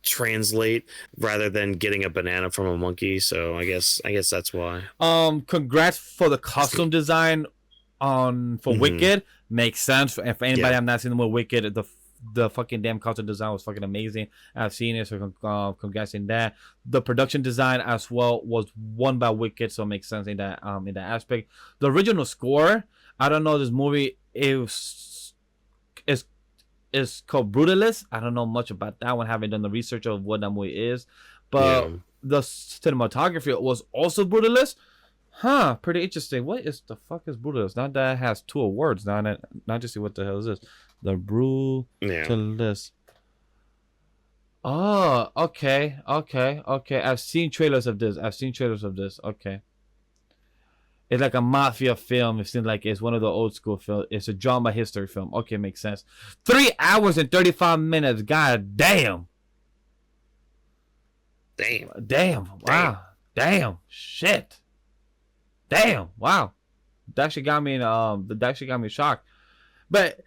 translate rather than getting a banana from a monkey. So I guess that's why. Congrats for the costume design for Wicked. Makes sense. And for anybody I've not seen the movie Wicked, the fucking damn costume design was fucking amazing. I've seen it, so congrats in that. The production design as well was won by Wicked, so it makes sense in that aspect. The original score, I don't know, this movie is called Brutalist. I don't know much about that one. Haven't done the research of what that movie is, but the cinematography was also Brutalist. Huh, pretty interesting. What is the fuck is Brutalist? Now that it has 2 awards. Now just see what the hell is this. The Brutalist. Oh, okay. I've seen trailers of this. Okay. It's like a mafia film. It seems like it's one of the old school films. It's a drama history film. Okay, makes sense. 3 hours and 35 minutes. God damn. Wow. Damn. Shit. Damn. Wow. That shit got me shocked. But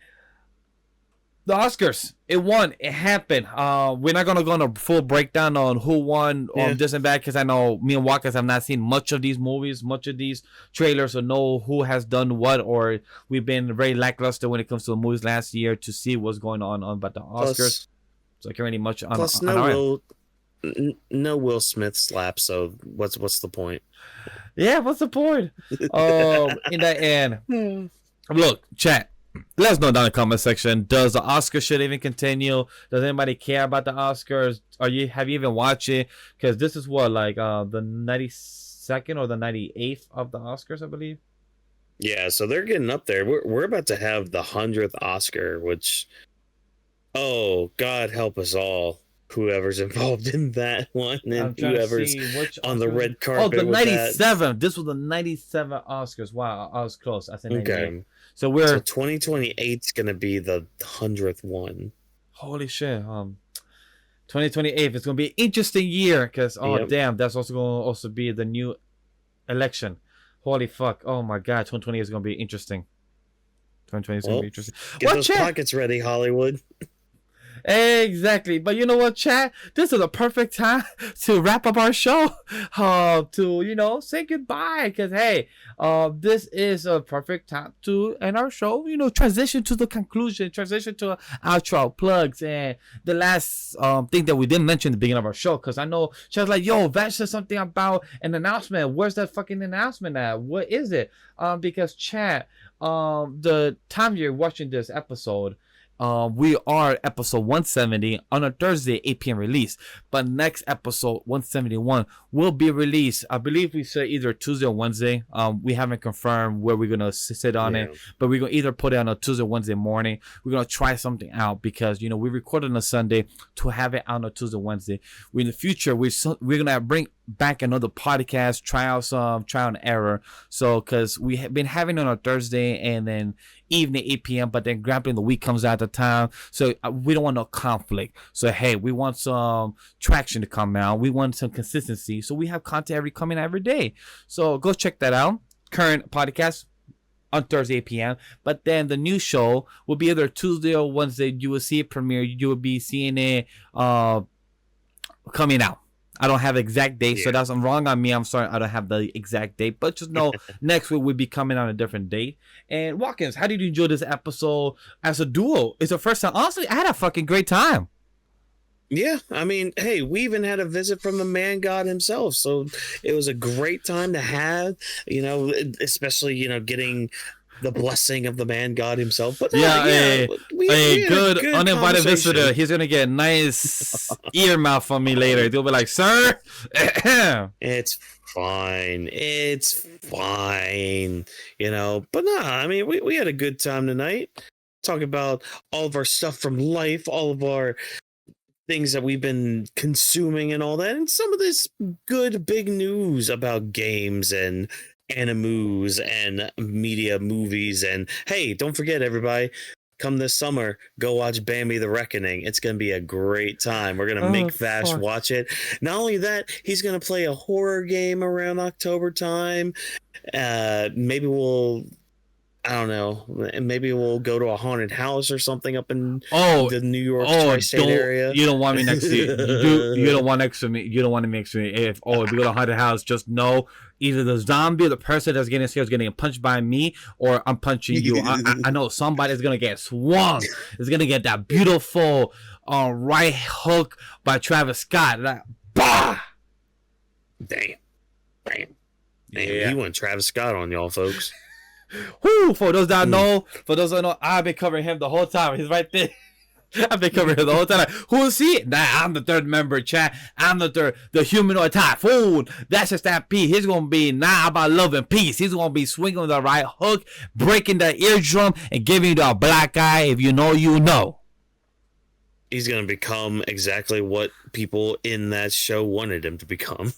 the Oscars, it won. It happened. We're not gonna go on a full breakdown on who won this and that, because I know me and Whawkins have not seen much of these movies, much of these trailers, or know who has done what, or we've been very lackluster when it comes to the movies last year to see what's going on about the Oscars. So I can't really much on. Plus, no Will Smith slap. So what's the point? Yeah, what's the point? In the end, look, chat. Let us know down in the comment section. Does the Oscars should even continue? Does anybody care about the Oscars? Have you even watched it? Because this is what, like, the 92nd or the 98th of the Oscars, I believe. Yeah, so they're getting up there. We're about to have the 100th Oscar, which, oh, God help us all. Whoever's involved in that one, and whoever's on the red carpet. Oh, the 97. This was the 97 Oscars. Wow, I was close. I think 98. Okay. So 2028 is gonna be the 100th one. Holy shit! 2028 is gonna be an interesting year, because damn, that's also gonna be the new election. Holy fuck! Oh my god, 2020 is gonna be interesting. 2020 is gonna be interesting. Get those pockets ready, Hollywood. Exactly. But you know what, chat? This is a perfect time to wrap up our show. To say goodbye. Because hey, this is a perfect time to end our show. Transition to the conclusion, transition to outro plugs, and the last thing that we didn't mention at the beginning of our show. Because I know chat's like, yo, Vash said something about an announcement. Where's that fucking announcement at? What is it? Because chat, the time you're watching this episode, we are episode 170 on a Thursday 8 p.m. release, but next episode 171 will be released, I believe we said either Tuesday or Wednesday. We haven't confirmed where we're gonna sit on it, but we're gonna either put it on a Tuesday or Wednesday morning. We're gonna try something out because we recorded on a Sunday to have it on a Tuesday Wednesday. In the future we're gonna bring back another podcast, trial and error. So because we have been having it on a Thursday and then evening 8 p.m. but then grappling the week comes out of time, so we don't want no conflict. So hey, we want some traction to come out, we want some consistency, so we have content coming every day. So go check that out. Current podcast on Thursday 8 p.m. but then the new show will be either Tuesday or Wednesday. You will see it premiere, you will be seeing it coming out. I don't have exact date, so that's wrong on me. I'm sorry, I don't have the exact date, but just know next week we'll be coming on a different date. And Whawkins, how did you enjoy this episode as a duo? It's the first time. Honestly, I had a fucking great time. Yeah, I mean, hey, we even had a visit from the man god himself, so it was a great time to have, especially, getting the blessing of the man god himself. But we had good uninvited visitor. He's gonna get a nice ear mouth from me later. They'll be like, sir. It's fine, but nah, I mean, we had a good time tonight talking about all of our stuff from life, all of our things that we've been consuming and all that, and some of this good big news about games and animus and media movies. And hey, don't forget, everybody, come this summer, go watch Bambi the Reckoning. It's gonna be a great time. We're gonna make Vash watch it. Not only that, he's gonna play a horror game around October time. Maybe I don't know. Maybe we'll go to a haunted house or something up in the New York tri-state area. You don't want me next to you. You don't want next to me. You don't want me next to me. If we go to a haunted house, just know either the zombie or the person that's getting scared is getting punched by me, or I'm punching you. I know somebody's gonna get swung. It's gonna get that beautiful right hook by Travis Scott. Bah! Damn. He went Travis Scott on y'all, folks. Whoo, for those that know, I've been covering him the whole time. He's right there. I've been covering him the whole time. Who is he? Nah, I'm the third member, chat. I'm the humanoid typhoon. That's just that P. He's gonna be about love and peace. He's gonna be swinging the right hook, breaking the eardrum, and giving you the black eye. If you know, you know. He's gonna become exactly what people in that show wanted him to become.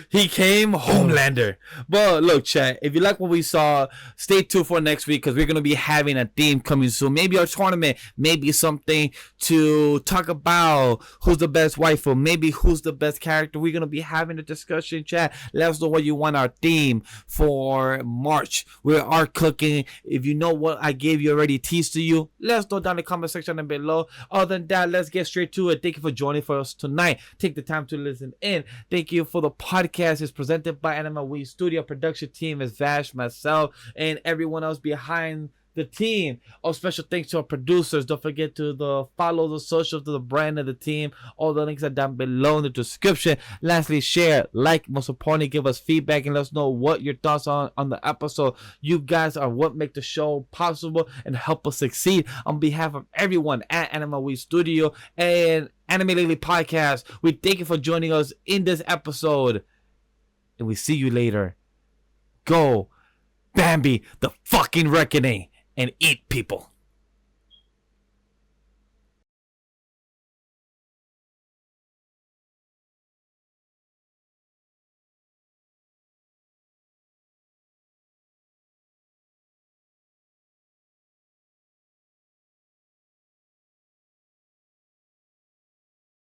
He came Homelander. But look, chat, if you like what we saw, stay tuned for next week because we're going to be having a theme coming soon. Maybe a tournament, maybe something to talk about who's the best waifu, maybe who's the best character. We're going to be having a discussion, chat. Let us know what you want our theme for March. We are cooking. If you know what I gave you already, teased to you, let us know down in the comment section and below. Other than that, let's get straight to it. Thank you for joining for us tonight. Take the time to listen in. Thank you for the podcast is presented by Anime Weeb Studio. Production team is Vash, myself, and everyone else behind the team. Special thanks to our producers. Don't forget to follow the socials to the brand of the team. All the links are down below in the description. Lastly, share, like, most importantly, give us feedback and let us know what your thoughts are on the episode. You guys are what make the show possible and help us succeed. On behalf of everyone at Anime Weeb Studio and Anime Lately Podcast, we thank you for joining us in this episode, and we see you later. Go Bambi the fucking Reckoning and eat people.